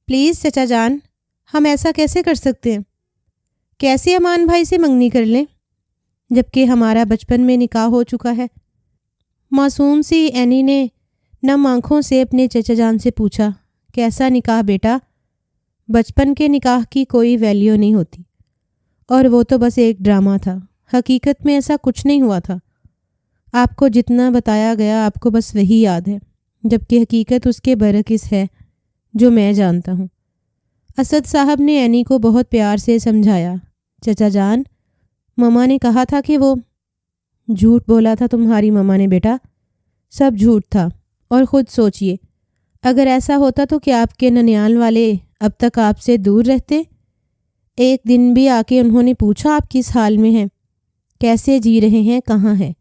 Please چچا جان، ہم ایسا کیسے کر سکتے ہیں؟ کیسے امان بھائی سے منگنی کر لیں جبکہ ہمارا بچپن میں نکاح ہو چکا ہے؟ معصوم سی اینی نے نم آنکھوں سے اپنے چچا جان سے پوچھا۔ کیسا نکاح بیٹا؟ بچپن کے نکاح کی کوئی ویلیو نہیں ہوتی، اور وہ تو بس ایک ڈرامہ تھا۔ حقیقت میں ایسا کچھ نہیں ہوا تھا۔ آپ کو جتنا بتایا گیا آپ کو بس وہی یاد ہے، جبکہ حقیقت اس کے برعکس ہے جو میں جانتا ہوں۔ اسد صاحب نے اینی کو بہت پیار سے سمجھایا۔ چچا جان، مما نے کہا تھا کہ وہ… جھوٹ بولا تھا تمہاری مما نے بیٹا، سب جھوٹ تھا۔ اور خود سوچئے، اگر ایسا ہوتا تو کیا آپ کے ننیال والے اب تک آپ سے دور رہتے؟ ایک دن بھی آ کے انہوں نے پوچھا آپ کس حال میں ہیں، کیسے جی رہے ہیں، کہاں ہیں؟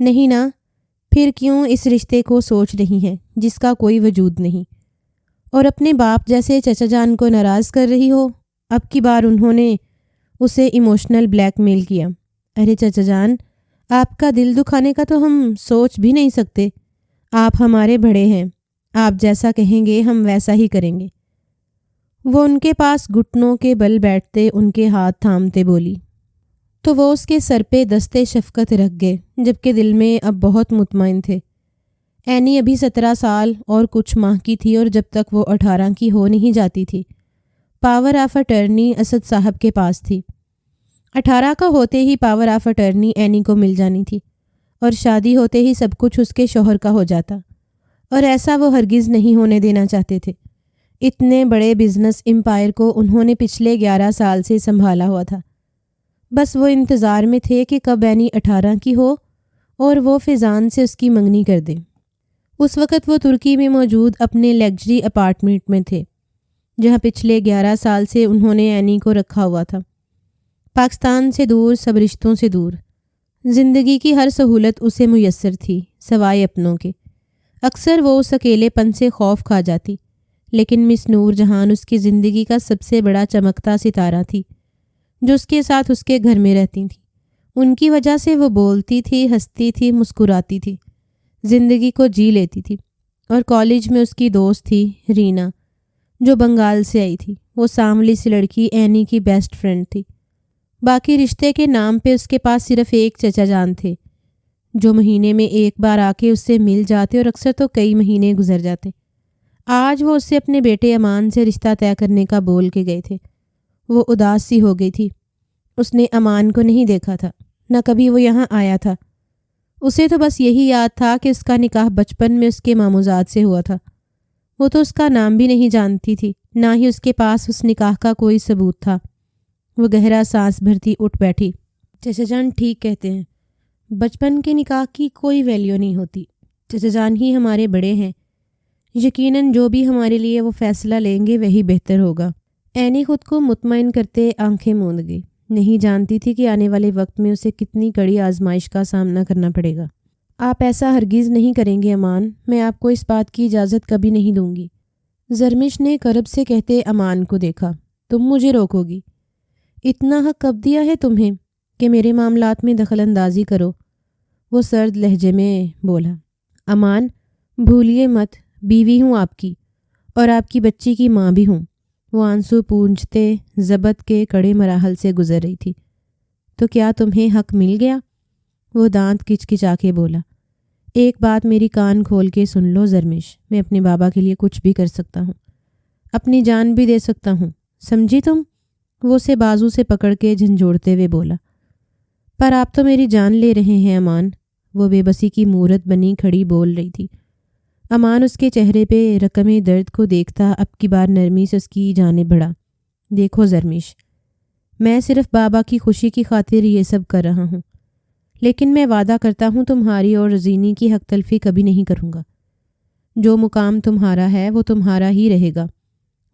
نہیں نا، پھر کیوں اس رشتے کو سوچ رہی ہیں جس کا کوئی وجود نہیں، اور اپنے باپ جیسے چچا جان کو ناراض کر رہی ہو؟ اب کی بار انہوں نے اسے ایموشنل بلیک میل کیا۔ ارے چچا جان، آپ کا دل دکھانے کا تو ہم سوچ بھی نہیں سکتے۔ آپ ہمارے بڑے ہیں، آپ جیسا کہیں گے ہم ویسا ہی کریں گے۔ وہ ان کے پاس گھٹنوں کے بل بیٹھتے ان کے ہاتھ تھامتے بولی تو وہ اس کے سر پہ دستے شفقت رکھ گئے، جبکہ دل میں اب بہت مطمئن تھے۔ اینی ابھی 17 سال اور کچھ ماہ کی تھی، اور جب تک وہ 18 کی ہو نہیں جاتی تھی پاور آف اٹرنی اسد صاحب کے پاس تھی۔ 18 کا ہوتے ہی پاور آف اٹرنی اینی کو مل جانی تھی، اور شادی ہوتے ہی سب کچھ اس کے شوہر کا ہو جاتا، اور ایسا وہ ہرگز نہیں ہونے دینا چاہتے تھے۔ اتنے بڑے بزنس امپائر کو انہوں نے پچھلے 11 سال سے سنبھالا ہوا تھا۔ بس وہ انتظار میں تھے کہ کب اینی 18 کی ہو اور وہ فیضان سے اس کی منگنی کر دیں۔ اس وقت وہ ترکی میں موجود اپنے لیگژری اپارٹمنٹ میں تھے، جہاں پچھلے 11 سال سے انہوں نے اینی کو رکھا ہوا تھا۔ پاکستان سے دور، سب رشتوں سے دور، زندگی کی ہر سہولت اسے میسر تھی سوائے اپنوں کے۔ اکثر وہ اس اکیلے پن سے خوف کھا جاتی، لیکن مس نور جہان اس کی زندگی کا سب سے بڑا چمکتا ستارہ تھی، جو اس کے ساتھ اس کے گھر میں رہتی تھی۔ ان کی وجہ سے وہ بولتی تھی، ہنستی تھی، مسکراتی تھی، زندگی کو جی لیتی تھی۔ اور کالج میں اس کی دوست تھی رینا، جو بنگال سے آئی تھی۔ وہ سانولی سی لڑکی اینی کی بیسٹ فرینڈ تھی۔ باقی رشتے کے نام پہ اس کے پاس صرف ایک چچا جان تھے، جو مہینے میں ایک بار آ کے اس سے مل جاتے، اور اکثر تو کئی مہینے گزر جاتے۔ آج وہ اس سے اپنے بیٹے امان سے رشتہ طے کرنے کا بول کے گئے تھے۔ وہ اداس سی ہو گئی تھی۔ اس نے امان کو نہیں دیکھا تھا، نہ کبھی وہ یہاں آیا تھا۔ اسے تو بس یہی یاد تھا کہ اس کا نکاح بچپن میں اس کے ماموزاد سے ہوا تھا۔ وہ تو اس کا نام بھی نہیں جانتی تھی، نہ ہی اس کے پاس اس نکاح کا کوئی ثبوت تھا۔ وہ گہرا سانس بھرتی اٹھ بیٹھی۔ چچا جان ٹھیک کہتے ہیں، بچپن کے نکاح کی کوئی ویلیو نہیں ہوتی۔ چچا جان ہی ہمارے بڑے ہیں، یقیناً جو بھی ہمارے لیے وہ فیصلہ لیں گے وہی بہتر ہوگا۔ اینی خود کو مطمئن کرتے آنکھیں موند گئی۔ نہیں جانتی تھی کہ آنے والے وقت میں اسے کتنی کڑی آزمائش کا سامنا کرنا پڑے گا۔ آپ ایسا ہرگز نہیں کریں گے امان، میں آپ کو اس بات کی اجازت کبھی نہیں دوں گی۔ زرمش نے کرب سے کہتے امان کو دیکھا۔ تم مجھے روکو گی؟ اتنا حق کب دیا ہے تمہیں کہ میرے معاملات میں دخل اندازی کرو؟ وہ سرد لہجے میں بولا۔ امان، بھولیے مت، بیوی ہوں آپ کی، اور آپ کی بچی کی ماں بھی ہوں۔ وہ آنسو پونجھتے ضبط کے کڑے مراحل سے گزر رہی تھی۔ تو کیا تمہیں حق مل گیا؟ وہ دانت کچکچا کے بولا۔ ایک بات میری کان کھول کے سن لو زرمش، میں اپنے بابا کے لیے کچھ بھی کر سکتا ہوں، اپنی جان بھی دے سکتا ہوں، سمجھی تم؟ وہ اسے بازو سے پکڑ کے جھنجھوڑتے ہوئے بولا۔ پر آپ تو میری جان لے رہے ہیں امان، وہ بے بسی کی مورت بنی کھڑی بول رہی تھی۔ امان اس کے چہرے پہ رقم درد کو دیکھتا اب کی بار نرمی سے اس کی جانب بڑھا۔ دیکھو زرمش، میں صرف بابا کی خوشی کی خاطر یہ سب کر رہا ہوں، لیکن میں وعدہ کرتا ہوں تمہاری اور رزینی کی حق تلفی کبھی نہیں کروں گا۔ جو مقام تمہارا ہے وہ تمہارا ہی رہے گا۔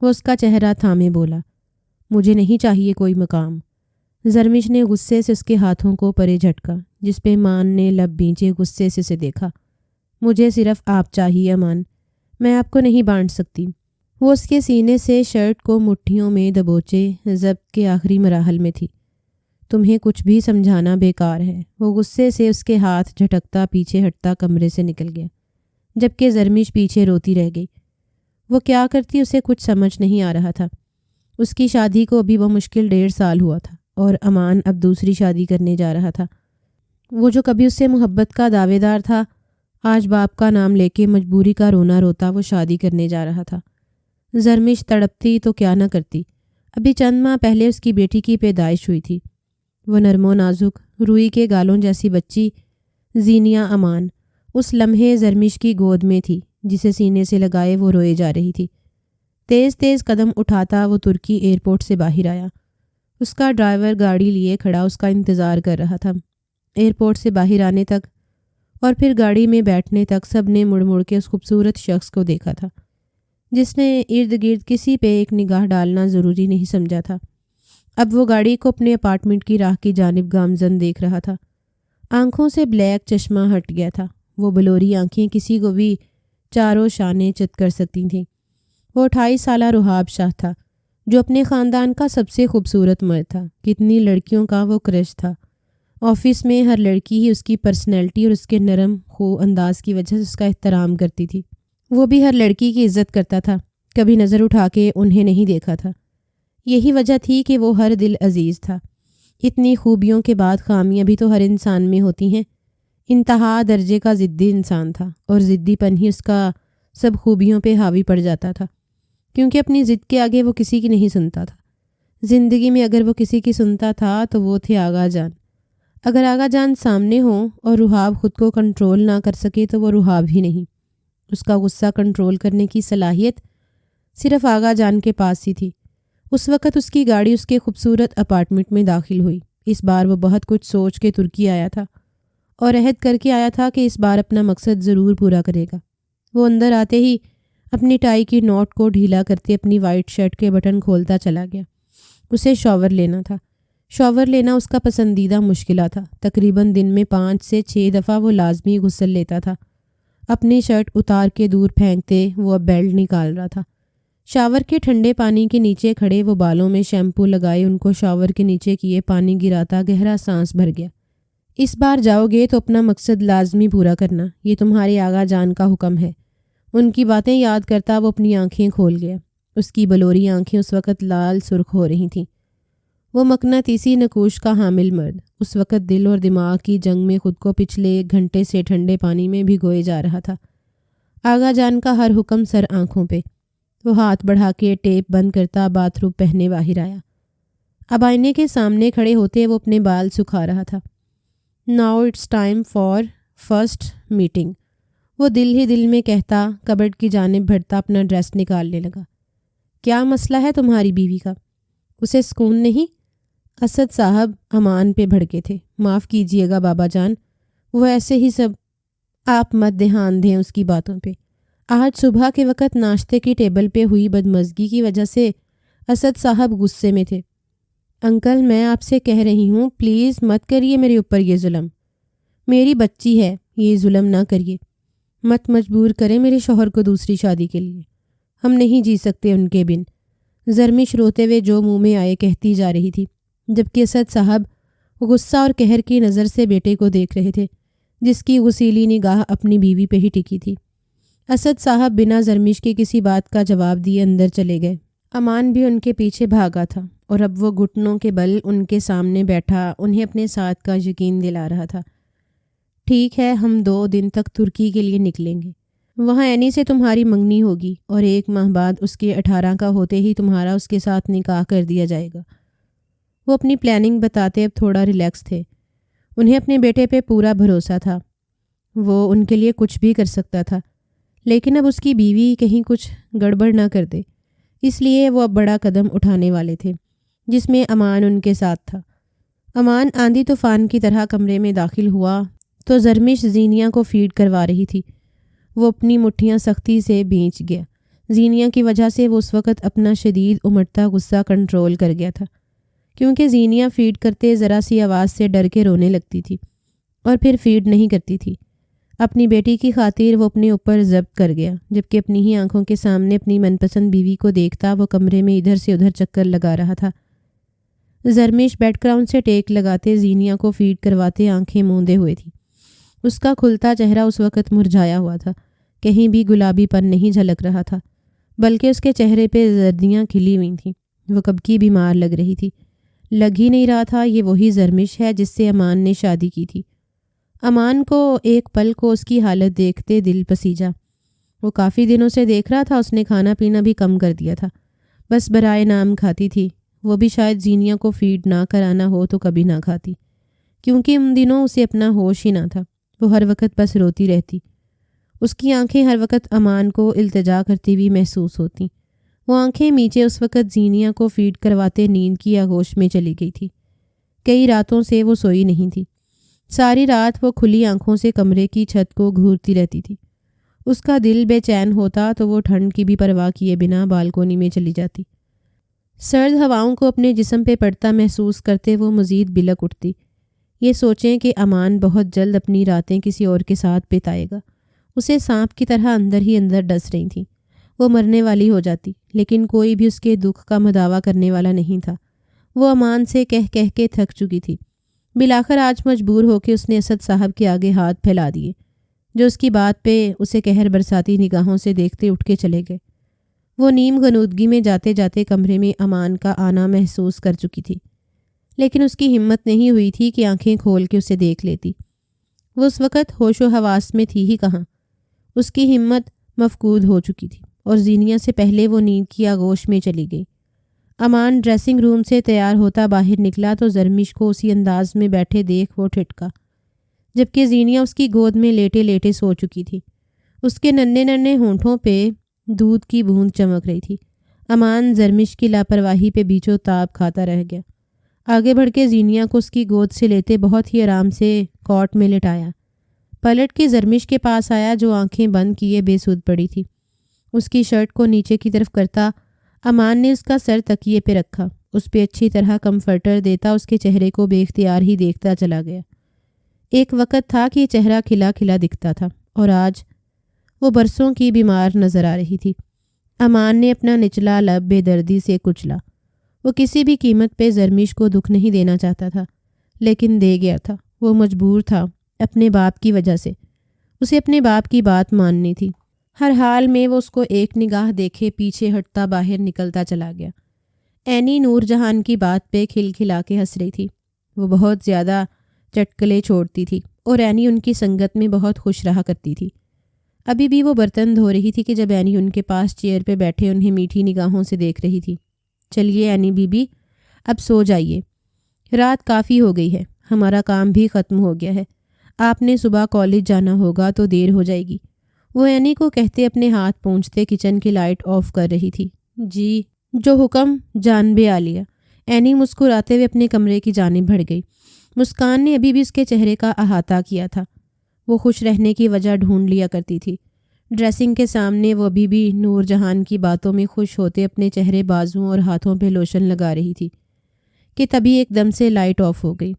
وہ اس کا چہرہ تھامے بولا۔ مجھے نہیں چاہیے کوئی مقام۔ زرمش نے غصے سے اس کے ہاتھوں کو پرے جھٹکا، جس پہ مان نے لب بھینچے غصے سے اسے دیکھا۔ مجھے صرف آپ چاہیے امان، میں آپ کو نہیں بانٹ سکتی۔ وہ اس کے سینے سے شرٹ کو مٹھیوں میں دبوچے ضبط کے آخری مراحل میں تھی۔ تمہیں کچھ بھی سمجھانا بیکار ہے۔ وہ غصے سے اس کے ہاتھ جھٹکتا پیچھے ہٹتا کمرے سے نکل گیا، جبکہ زرمش پیچھے روتی رہ گئی۔ وہ کیا کرتی اسے کچھ سمجھ نہیں آ رہا تھا۔ اس کی شادی کو ابھی وہ مشکل 1.5 سال ہوا تھا اور امان اب دوسری شادی کرنے جا رہا تھا۔ وہ جو کبھی اس سے محبت کا دعوے دار تھا، آج باپ کا نام لے کے مجبوری کا رونا روتا وہ شادی کرنے جا رہا تھا۔ زرمش تڑپتی تو کیا نہ کرتی، ابھی چند ماہ پہلے اس کی بیٹی کی پیدائش ہوئی تھی۔ وہ نرم و نازک روئی کے گالوں جیسی بچی زینیہ امان اس لمحے زرمش کی گود میں تھی، جسے سینے سے لگائے وہ روئے جا رہی تھی۔ تیز تیز قدم اٹھاتا وہ ترکی ایئرپورٹ سے باہر آیا۔ اس کا ڈرائیور گاڑی لیے کھڑا اس کا انتظار کر رہا تھا۔ ایئرپورٹ سے باہر آنے تک اور پھر گاڑی میں بیٹھنے تک سب نے مڑ مڑ کے اس خوبصورت شخص کو دیکھا تھا، جس نے ارد گرد کسی پہ ایک نگاہ ڈالنا ضروری نہیں سمجھا تھا۔ اب وہ گاڑی کو اپنے اپارٹمنٹ کی راہ کی جانب گامزن دیکھ رہا تھا۔ آنکھوں سے بلیک چشمہ ہٹ گیا تھا۔ وہ بلوری آنکھیں کسی کو بھی چاروں شانے چت کر سکتی تھیں۔ وہ 28 سالہ رحاب شاہ تھا، جو اپنے خاندان کا سب سے خوبصورت مرد تھا۔ کتنی لڑکیوں کا وہ کرش تھا۔ آفس میں ہر لڑکی ہی اس کی پرسنالٹی اور اس کے نرم خو انداز کی وجہ سے اس کا احترام کرتی تھی۔ وہ بھی ہر لڑکی کی عزت کرتا تھا، کبھی نظر اٹھا کے انہیں نہیں دیکھا تھا۔ یہی وجہ تھی کہ وہ ہر دل عزیز تھا۔ اتنی خوبیوں کے بعد خامیاں بھی تو ہر انسان میں ہوتی ہیں۔ انتہا درجے کا ضدی انسان تھا اور ضدی پن ہی اس کا سب خوبیوں پہ حاوی پڑ جاتا تھا، کیونکہ اپنی ضد کے آگے وہ کسی کی نہیں سنتا تھا۔ زندگی میں اگر وہ کسی کی سنتا تھا تو وہ تھے آغا جان۔ اگر آغا جان سامنے ہوں اور رحاب خود کو کنٹرول نہ کر سکے تو وہ رحاب ہی نہیں۔ اس کا غصہ کنٹرول کرنے کی صلاحیت صرف آغا جان کے پاس ہی تھی۔ اس وقت اس کی گاڑی اس کے خوبصورت اپارٹمنٹ میں داخل ہوئی۔ اس بار وہ بہت کچھ سوچ کے ترکی آیا تھا اور عہد کر کے آیا تھا کہ اس بار اپنا مقصد ضرور پورا کرے گا۔ وہ اندر آتے ہی اپنی ٹائی کی نوٹ کو ڈھیلا کرتے اپنی وائٹ شرٹ کے بٹن کھولتا چلا گیا۔ اسے شاور لینا تھا۔ شاور لینا اس کا پسندیدہ مشکلہ تھا۔ تقریباً دن میں 5 سے 6 دفعہ وہ لازمی غسل لیتا تھا۔ اپنی شرٹ اتار کے دور پھینکتے وہ اب بیلٹ نکال رہا تھا۔ شاور کے ٹھنڈے پانی کے نیچے کھڑے وہ بالوں میں شیمپو لگائے ان کو شاور کے نیچے کیے پانی گراتا گہرا سانس بھر گیا۔ اس بار جاؤ گے تو اپنا مقصد لازمی پورا کرنا، یہ تمہارے آغا جان کا حکم ہے۔ ان کی باتیں یاد کرتا وہ اپنی آنکھیں کھول گیا۔ اس کی بلوری آنکھیں اس وقت لال سرخ ہو رہی تھیں۔ وہ مقناطیسی نقوش کا حامل مرد اس وقت دل اور دماغ کی جنگ میں خود کو پچھلے 1 گھنٹے سے ٹھنڈے پانی میں بھگوئے جا رہا تھا۔ آغا جان کا ہر حکم سر آنکھوں پہ۔ وہ ہاتھ بڑھا کے ٹیپ بند کرتا باتھ روم پہنے باہر آیا۔ اب آئینے کے سامنے کھڑے ہوتے وہ اپنے بال سکھا رہا تھا۔ Now it's time for first meeting, وہ دل ہی دل میں کہتا کبڈ کی جانب بڑھتا اپنا ڈریس نکالنے لگا۔ کیا مسئلہ ہے تمہاری بیوی کا؟ اسے سکون نہیں؟ اسد صاحب امان پہ بھڑکے تھے۔ معاف کیجیے گا بابا جان، وہ ایسے ہی سب، آپ مت دھیان دیں اس کی باتوں پہ۔ آج صبح کے وقت ناشتے کی ٹیبل پہ ہوئی بدمزگی کی وجہ سے اسد صاحب غصے میں تھے۔ انکل میں آپ سے کہہ رہی ہوں پلیز مت کریے میرے اوپر یہ ظلم، میری بچی ہے، یہ ظلم نہ کریے، مت مجبور کریں میرے شوہر کو دوسری شادی کے لیے، ہم نہیں جی سکتے ان کے بن۔ زرمش روتے ہوئے جو منہ میں آئے کہتی جا رہی تھی، جبکہ اسد صاحب غصہ اور قہر کی نظر سے بیٹے کو دیکھ رہے تھے، جس کی غسیلی نگاہ اپنی بیوی پہ ہی ٹکی تھی۔ اسد صاحب بنا زرمش کے کسی بات کا جواب دیے اندر چلے گئے۔ امان بھی ان کے پیچھے بھاگا تھا اور اب وہ گھٹنوں کے بل ان کے سامنے بیٹھا انہیں اپنے ساتھ کا یقین دلا رہا تھا۔ ٹھیک ہے، ہم 2 دن تک ترکی کے لیے نکلیں گے، وہاں اینی سے تمہاری منگنی ہوگی اور 1 ماہ بعد اس کے 18 کا ہوتے ہی تمہارا اس کے ساتھ نکاح کر دیا جائے گا۔ وہ اپنی پلاننگ بتاتے اب تھوڑا ریلیکس تھے۔ انہیں اپنے بیٹے پہ پورا بھروسہ تھا، وہ ان کے لیے کچھ بھی کر سکتا تھا، لیکن اب اس کی بیوی کہیں کچھ گڑبڑ نہ کر دے، اس لیے وہ اب بڑا قدم اٹھانے والے تھے، جس میں امان ان کے ساتھ تھا۔ امان آندھی طوفان کی طرح کمرے میں داخل ہوا تو زرمش زینیہ کو فیڈ کروا رہی تھی۔ وہ اپنی مٹھیاں سختی سے بھینچ گیا۔ زینیہ کی وجہ سے وہ اس وقت اپنا شدید امڑتا غصہ کنٹرول کر گیا تھا، کیونکہ زینیہ فیڈ کرتے ذرا سی آواز سے ڈر کے رونے لگتی تھی اور پھر فیڈ نہیں کرتی تھی۔ اپنی بیٹی کی خاطر وہ اپنے اوپر ضبط کر گیا، جبکہ اپنی ہی آنکھوں کے سامنے اپنی من پسند بیوی کو دیکھتا وہ کمرے میں ادھر سے ادھر چکر لگا رہا تھا۔ زرمش بیک گراؤنڈ سے ٹیک لگاتے زینیہ کو فیڈ کرواتے آنکھیں موندے ہوئے تھی۔ اس کا کھلتا چہرہ اس وقت مرجھایا ہوا تھا، کہیں بھی گلابی پن نہیں جھلک رہا تھا۔ بلکہ اس کے چہرے پہ زردیاں کھلی ہوئی تھیں۔ وہ کب کی بیمار لگ رہی تھی۔ لگ ہی نہیں رہا تھا یہ وہی زرمش ہے جس سے امان نے شادی کی تھی۔ امان کو ایک پل کو اس کی حالت دیکھتے دل پسیجا۔ وہ کافی دنوں سے دیکھ رہا تھا، اس نے کھانا پینا بھی کم کر دیا تھا، بس برائے نام کھاتی تھی۔ وہ بھی شاید زینیا کو فیڈ نہ کرانا ہو تو کبھی نہ کھاتی، کیونکہ ان دنوں اسے اپنا ہوش ہی نہ تھا۔ وہ ہر وقت بس روتی رہتی۔ اس کی آنکھیں ہر وقت امان کو التجا کرتی ہوئی محسوس ہوتی۔ وہ آنکھیں میچے اس وقت زینیا کو فیڈ کرواتے نیند کی آغوش میں چلی گئی تھی۔ کئی راتوں سے وہ سوئی نہیں تھی۔ ساری رات وہ کھلی آنکھوں سے کمرے کی چھت کو گھورتی رہتی تھی۔ اس کا دل بے چین ہوتا تو وہ ٹھنڈ کی بھی پرواہ کیے بنا بالکونی میں چلی جاتی۔ سرد ہواؤں کو اپنے جسم پہ پڑتا محسوس کرتے وہ مزید بلک اٹھتی۔ یہ سوچیں کہ امان بہت جلد اپنی راتیں کسی اور کے ساتھ بتائے گا۔ اسے سانپ کی طرح اندر ہی اندر ڈس رہی تھیں۔ وہ مرنے والی ہو جاتی، لیکن کوئی بھی اس کے دکھ کا مداوع کرنے والا نہیں تھا۔ وہ امان سے کہہ کہہ کے تھک چکی تھی۔ بالآخر آج مجبور ہو کے اس نے اسد صاحب کے آگے ہاتھ پھیلا دیے، جو اس کی بات پہ اسے قہر برساتی نگاہوں سے دیکھتے اٹھ کے چلے گئے۔ وہ نیم غنودگی میں جاتے جاتے کمرے میں امان کا آنا محسوس کر چکی تھی، لیکن اس کی ہمت نہیں ہوئی تھی کہ آنکھیں کھول کے اسے دیکھ لیتی۔ وہ اس وقت ہوش و حواس میں تھی ہی کہاں۔ اس کی ہمت مفقود ہو چکی تھی اور زینیا سے پہلے وہ نیند کی آغوش میں چلی گئی۔ امان ڈریسنگ روم سے تیار ہوتا باہر نکلا تو زرمش کو اسی انداز میں بیٹھے دیکھ وہ ٹھٹکا، جبکہ زینیا اس کی گود میں لیٹے لیٹے سو چکی تھی۔ اس کے ننھے ننھے ہونٹوں پہ دودھ کی بوند چمک رہی تھی۔ امان زرمش کی لاپرواہی پہ بیچو تاب کھاتا رہ گیا۔ آگے بڑھ کے زینیا کو اس کی گود سے لیتے بہت ہی آرام سے کاٹ میں لٹایا۔ پلٹ کے زرمش کے پاس آیا جو آنکھیں بند کیے بے سود پڑی تھی۔ اس کی شرٹ کو نیچے کی طرف کرتا امان نے اس کا سر تکیے پہ رکھا، اس پہ اچھی طرح کمفرٹر دیتا اس کے چہرے کو بے اختیار ہی دیکھتا چلا گیا۔ ایک وقت تھا کہ چہرہ کھلا کھلا دکھتا تھا اور آج وہ برسوں کی بیمار نظر آ رہی تھی۔ امان نے اپنا نچلا لب بے دردی سے کچلا۔ وہ کسی بھی قیمت پہ زرمش کو دکھ نہیں دینا چاہتا تھا، لیکن دے گیا تھا۔ وہ مجبور تھا، اپنے باپ کی وجہ سے۔ اسے اپنے باپ کی بات ماننی تھی۔ ہر حال میں وہ اس کو ایک نگاہ دیکھے پیچھے ہٹتا باہر نکلتا چلا گیا۔ اینی نور جہان کی بات پہ کھل کھلا کے ہنس رہی تھی۔ وہ بہت زیادہ چٹکلے چھوڑتی تھی اور اینی ان کی سنگت میں بہت خوش رہا کرتی تھی۔ ابھی بھی وہ برتن دھو رہی تھی کہ جب اینی ان کے پاس چیئر پہ بیٹھے انہیں میٹھی نگاہوں سے دیکھ رہی تھی۔ چلیے اینی بی بی، اب سو جائیے، رات کافی ہو گئی ہے، ہمارا کام بھی ختم ہو گیا ہے، آپ نے صبح کالج جانا ہوگا تو دیر ہو جائے گی۔ وہ اینی کو کہتے اپنے ہاتھ پونچھتے کچن کی لائٹ آف کر رہی تھی۔ جی، جو حکم جانبے عالیہ۔ اینی مسکراتے ہوئے اپنے کمرے کی جانب بڑھ گئی۔ مسکان نے ابھی بھی اس کے چہرے کا احاطہ کیا تھا۔ وہ خوش رہنے کی وجہ ڈھونڈ لیا کرتی تھی۔ ڈریسنگ کے سامنے وہ ابھی بھی نور جہان کی باتوں میں خوش ہوتے اپنے چہرے، بازوؤں اور ہاتھوں پہ لوشن لگا رہی تھی کہ تبھی ایک دم سے لائٹ آف ہو گئی۔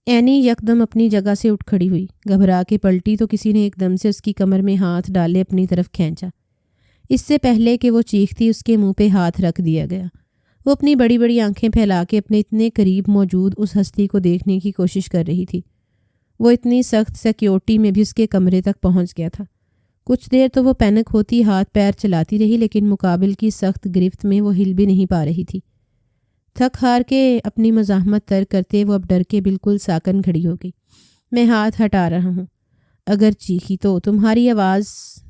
اینی یکدم اپنی جگہ سے اٹھ کھڑی ہوئی، گھبرا کے پلٹی تو کسی نے ایک دم سے اس کی کمر میں ہاتھ ڈالے اپنی طرف کھینچا۔ اس سے پہلے کہ وہ چیختی اس کے منہ پہ ہاتھ رکھ دیا گیا۔ وہ اپنی بڑی بڑی آنکھیں پھیلا کے اپنے اتنے قریب موجود اس ہستی کو دیکھنے کی کوشش کر رہی تھی۔ وہ اتنی سخت سیکیورٹی میں بھی اس کے کمرے تک پہنچ گیا تھا۔ کچھ دیر تو وہ پینک ہوتی ہاتھ پیر چلاتی رہی، لیکن مقابل کی سخت گرفت میں وہ ہل بھی نہیں پا رہی تھی۔ تھک ہار کے اپنی مزاحمت ترک کرتے وہ اب ڈر کے بالکل ساکن کھڑی ہو گئی۔ میں ہاتھ ہٹا رہا ہوں، اگر چیخی تو تمہاری آواز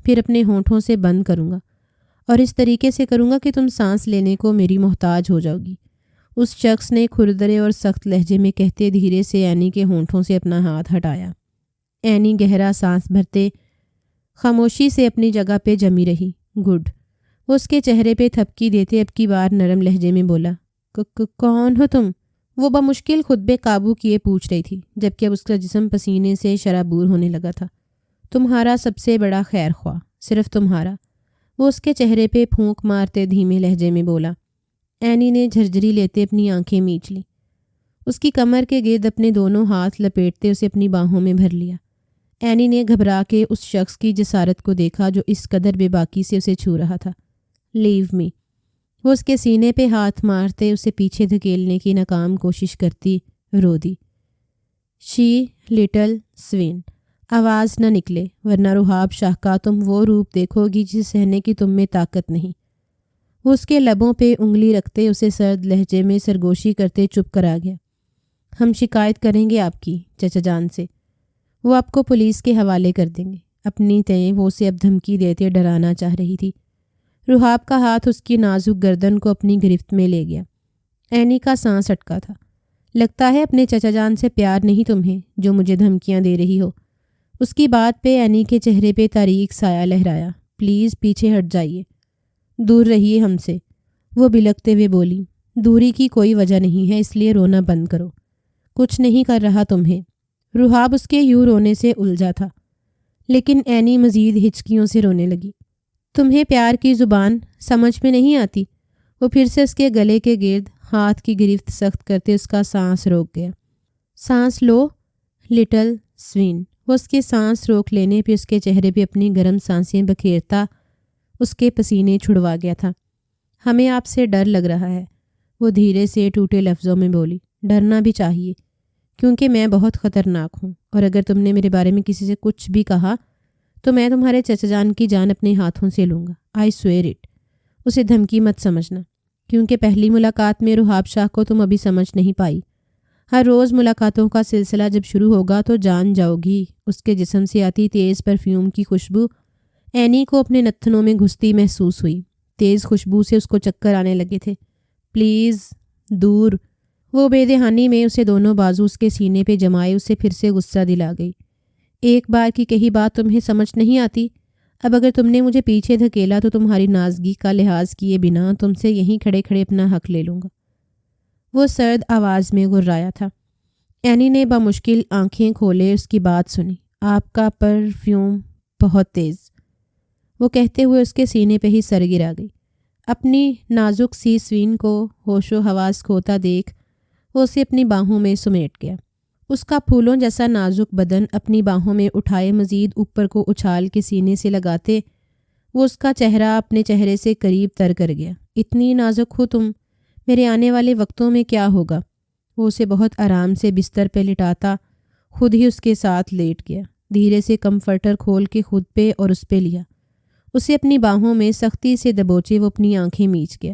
پھر اپنے ہونٹوں سے بند کروں گا اور اس طریقے سے کروں گا کہ تم سانس لینے کو میری محتاج ہو جاؤ گی، اس شخص نے کھردرے اور سخت لہجے میں کہتے دھیرے سے اینی کے ہونٹوں سے اپنا ہاتھ ہٹایا۔ اینی گہرا سانس بھرتے خاموشی سے اپنی جگہ پہ جمی رہی۔ گڈ۔ وہ اس کے چہرے پہ تھپکی دیتے اب کی بار نرم لہجے میں بولا، کون ہو تم؟ وہ بمشکل خود بے قابو کیے پوچھ رہی تھی، جبکہ اب اس کا جسم پسینے سے شرابور ہونے لگا تھا۔ تمہارا سب سے بڑا خیر خواہ، صرف تمہارا۔ وہ اس کے چہرے پہ پھونک مارتے دھیمے لہجے میں بولا۔ اینی نے جھرجھری لیتے اپنی آنکھیں میچ لیں۔ اس کی کمر کے گرد اپنے دونوں ہاتھ لپیٹتے اسے اپنی باہوں میں بھر لیا۔ اینی نے گھبرا کے اس شخص کی جسارت کو دیکھا جو اس قدر بے باکی سے اسے چھو رہا تھا۔ لیو می۔ وہ اس کے سینے پہ ہاتھ مارتے اسے پیچھے دھکیلنے کی ناکام کوشش کرتی رو دی۔ شی لٹل سوین۔ آواز نہ نکلے ورنہ رحاب شاہ کا تم وہ روپ دیکھو گی جسے سہنے کی تم میں طاقت نہیں۔ وہ اس کے لبوں پہ انگلی رکھتے اسے سرد لہجے میں سرگوشی کرتے چپ کرا گیا۔ ہم شکایت کریں گے آپ کی چچا جان سے، وہ آپ کو پولیس کے حوالے کر دیں گے۔ اپنی تئیں وہ اسے اب دھمکی دیتے ڈرانا چاہ رہی تھی۔ رحاب کا ہاتھ اس کی نازک گردن کو اپنی گرفت میں لے گیا۔ اینی کا سانس اٹکا تھا۔ لگتا ہے اپنے چچا جان سے پیار نہیں تمہیں جو مجھے دھمکیاں دے رہی ہو۔ اس کی بات پہ اینی کے چہرے پہ تاریک سایہ لہرایا۔ پلیز پیچھے ہٹ جائیے، دور رہیے ہم سے، وہ بلکتے ہوئے بولی۔ دوری کی کوئی وجہ نہیں ہے، اس لیے رونا بند کرو، کچھ نہیں کر رہا تمہیں۔ رحاب اس کے یوں رونے سے الجھا تھا، لیکن اینی مزید ہچکیوں سے رونے لگی۔ تمہیں پیار کی زبان سمجھ میں نہیں آتی؟ وہ پھر سے اس کے گلے کے گرد ہاتھ کی گرفت سخت کرتے اس کا سانس روک گیا۔ سانس لو لٹل سوین۔ وہ اس کے سانس روک لینے پہ اس کے چہرے پہ اپنی گرم سانسیں بکھیرتا اس کے پسینے چھڑوا گیا تھا۔ ہمیں آپ سے ڈر لگ رہا ہے، وہ دھیرے سے ٹوٹے لفظوں میں بولی۔ ڈرنا بھی چاہیے، کیونکہ میں بہت خطرناک ہوں، اور اگر تم نے میرے بارے میں کسی سے کچھ بھی کہا تو میں تمہارے چچا جان کی جان اپنے ہاتھوں سے لوں گا۔ I swear it. اسے دھمکی مت سمجھنا، کیونکہ پہلی ملاقات میں رحاب شاہ کو تم ابھی سمجھ نہیں پائی۔ ہر روز ملاقاتوں کا سلسلہ جب شروع ہوگا تو جان جاؤ گی۔ اس کے جسم سے آتی تیز پرفیوم کی خوشبو اینی کو اپنے نتھنوں میں گھستی محسوس ہوئی۔ تیز خوشبو سے اس کو چکر آنے لگے تھے۔ پلیز دور۔ وہ بے دہانی میں اسے دونوں بازو اس کے سینے پہ جمائے اسے پھر سے غصہ دلا گئی۔ ایک بار کی کہی بات تمہیں سمجھ نہیں آتی؟ اب اگر تم نے مجھے پیچھے دھکیلا تو تمہاری نازگی کا لحاظ کیے بنا تم سے یہیں کھڑے کھڑے اپنا حق لے لوں گا۔ وہ سرد آواز میں گھرایا تھا۔ اینی نے بمشکل آنکھیں کھولے اس کی بات سنی۔ آپ کا پرفیوم بہت تیز، وہ کہتے ہوئے اس کے سینے پہ ہی سر گرا گئی۔ اپنی نازک سی سوین کو ہوش و حواس کھوتا دیکھ وہ اسے اپنی باہوں میں سمیٹ گیا۔ اس کا پھولوں جیسا نازک بدن اپنی باہوں میں اٹھائے مزید اوپر کو اچھال کے سینے سے لگاتے وہ اس کا چہرہ اپنے چہرے سے قریب تر کر گیا۔ اتنی نازک ہو تم، میرے آنے والے وقتوں میں کیا ہوگا؟ وہ اسے بہت آرام سے بستر پہ لٹاتا خود ہی اس کے ساتھ لیٹ گیا۔ دھیرے سے کمفرٹر کھول کے خود پہ اور اس پہ لیا۔ اسے اپنی باہوں میں سختی سے دبوچے وہ اپنی آنکھیں میچ گیا۔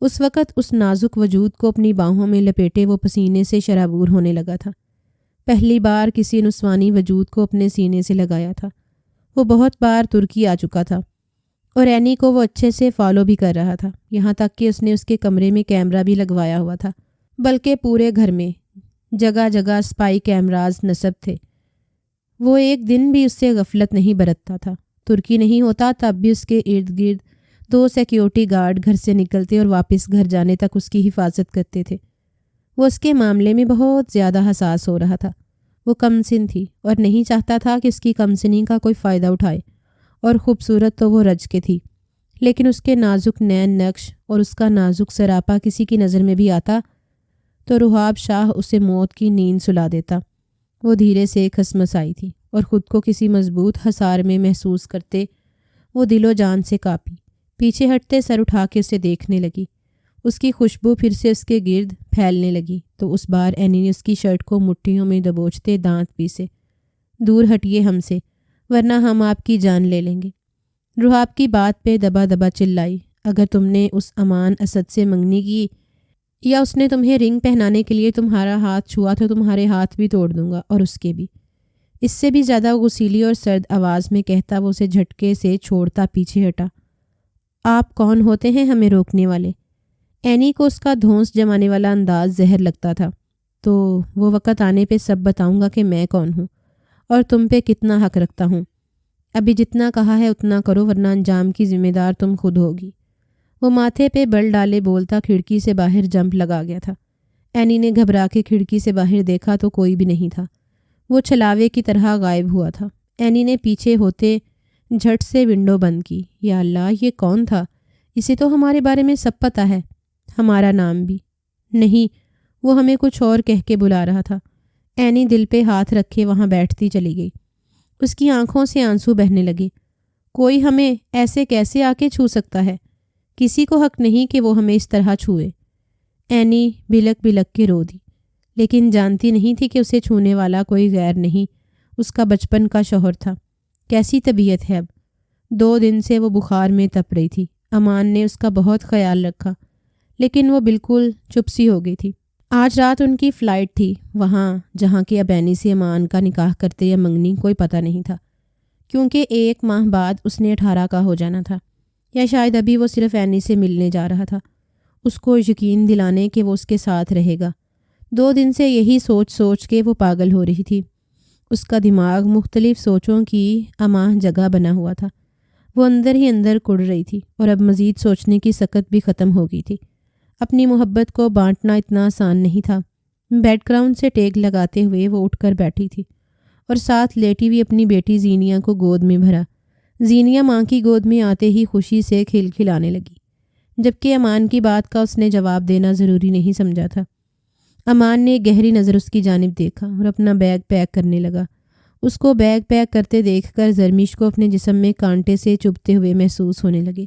اس وقت اس نازک وجود کو اپنی باہوں میں لپیٹے وہ پسینے سے شرابور ہونے لگا تھا۔ پہلی بار کسی نسوانی وجود کو اپنے سینے سے لگایا تھا۔ وہ بہت بار ترکی آ چکا تھا اور اینی کو وہ اچھے سے فالو بھی کر رہا تھا، یہاں تک کہ اس نے اس کے کمرے میں کیمرہ بھی لگوایا ہوا تھا، بلکہ پورے گھر میں جگہ جگہ اسپائی کیمراز نصب تھے۔ وہ ایک دن بھی اس سے غفلت نہیں برتتا تھا۔ ترکی نہیں ہوتا تب بھی اس کے ارد گرد 2 سیکیورٹی گارڈ گھر سے نکلتے اور واپس گھر جانے تک اس کی حفاظت کرتے تھے۔ وہ اس کے معاملے میں بہت زیادہ حساس ہو رہا تھا۔ وہ کم سن تھی اور نہیں چاہتا تھا کہ اس کی کم سنی کا کوئی فائدہ اٹھائے، اور خوبصورت تو وہ رج کے تھی، لیکن اس کے نازک نین نقش اور اس کا نازک سراپا کسی کی نظر میں بھی آتا تو رحاب شاہ اسے موت کی نیند سلا دیتا۔ وہ دھیرے سے کھسمسائی تھی اور خود کو کسی مضبوط حصار میں محسوس کرتے وہ دل و جان سے کانپی۔ پیچھے ہٹتے سر اٹھا کے اسے دیکھنے لگی۔ اس کی خوشبو پھر سے اس کے گرد پھیلنے لگی تو اس بار اینی نے اس کی شرٹ کو مٹھیوں میں دبوچتے دانت پیسے۔ دور ہٹیے ہم سے، ورنہ ہم آپ کی جان لے لیں گے۔ رحاب کی بات پہ دبا دبا چلائی۔ اگر تم نے اس امان اسد سے منگنی کی یا اس نے تمہیں رنگ پہنانے کے لیے تمہارا ہاتھ چھوا تو تمہارے ہاتھ بھی توڑ دوں گا، اور اس کے بھی۔ اس سے بھی زیادہ غسیلی اور سرد آواز میں کہتا وہ اسے جھٹکے سے چھوڑتا پیچھے ہٹا۔ آپ کون ہوتے ہیں ہمیں روکنے والے؟ اینی کو اس کا دھونس جمانے والا انداز زہر لگتا تھا۔ تو وہ وقت آنے پہ سب بتاؤں گا کہ میں کون ہوں اور تم پہ کتنا حق رکھتا ہوں۔ ابھی جتنا کہا ہے اتنا کرو، ورنہ انجام کی ذمہ دار تم خود ہوگی۔ وہ ماتھے پہ بل ڈالے بولتا کھڑکی سے باہر جمپ لگا گیا تھا۔ اینی نے گھبرا کے کھڑکی سے باہر دیکھا تو کوئی بھی نہیں تھا۔ وہ چھلاوے کی طرح غائب ہوا تھا۔ اینی نے پیچھے ہوتے جھٹ سے ونڈو بند کی۔ یا اللہ، یہ کون تھا؟ اسے تو ہمارے بارے میں سب پتہ ہے، ہمارا نام بھی۔ نہیں، وہ ہمیں کچھ اور کہہ کے بلا رہا تھا۔ اینی دل پہ ہاتھ رکھے وہاں بیٹھتی چلی گئی۔ اس کی آنکھوں سے آنسو بہنے لگے۔ کوئی ہمیں ایسے کیسے آ کے چھو سکتا ہے؟ کسی کو حق نہیں کہ وہ ہمیں اس طرح چھوئے۔ اینی بلک بلک کے رو دی، لیکن جانتی نہیں تھی کہ اسے چھونے والا کوئی غیر نہیں، اس کا بچپن کا شوہر تھا۔ کیسی طبیعت ہے اب؟ 2 دن سے وہ بخار میں تپ رہی تھی۔ امان نے اس کا بہت خیال رکھا، لیکن وہ بالکل چپ سی ہو گئی تھی۔ آج رات ان کی فلائٹ تھی، وہاں جہاں کہ اب اینی سے امان کا نکاح کرتے یا منگنی کوئی پتہ نہیں تھا، کیونکہ 1 ماہ بعد اس نے 18 کا ہو جانا تھا، یا شاید ابھی وہ صرف اینی سے ملنے جا رہا تھا، اس کو یقین دلانے کہ وہ اس کے ساتھ رہے گا۔ 2 دن سے یہی سوچ سوچ کے وہ پاگل ہو رہی تھی۔ اس کا دماغ مختلف سوچوں کی اماں جگہ بنا ہوا تھا۔ وہ اندر ہی اندر کڑ رہی تھی اور اب مزید سوچنے کی سکت بھی ختم ہو گئی تھی۔ اپنی محبت کو بانٹنا اتنا آسان نہیں تھا۔ بیڈ گراؤنڈ سے ٹیک لگاتے ہوئے وہ اٹھ کر بیٹھی تھی اور ساتھ لیٹی ہوئی اپنی بیٹی زینیا کو گود میں بھرا۔ زینیا ماں کی گود میں آتے ہی خوشی سے کھلکھلانے لگی، جبکہ امان کی بات کا اس نے جواب دینا ضروری نہیں سمجھا تھا۔ امان نے گہری نظر اس کی جانب دیکھا اور اپنا بیگ پیک کرنے لگا۔ اس کو بیگ پیک کرتے دیکھ کر زرمیش کو اپنے جسم میں کانٹے سے چبھتے ہوئے محسوس ہونے لگے،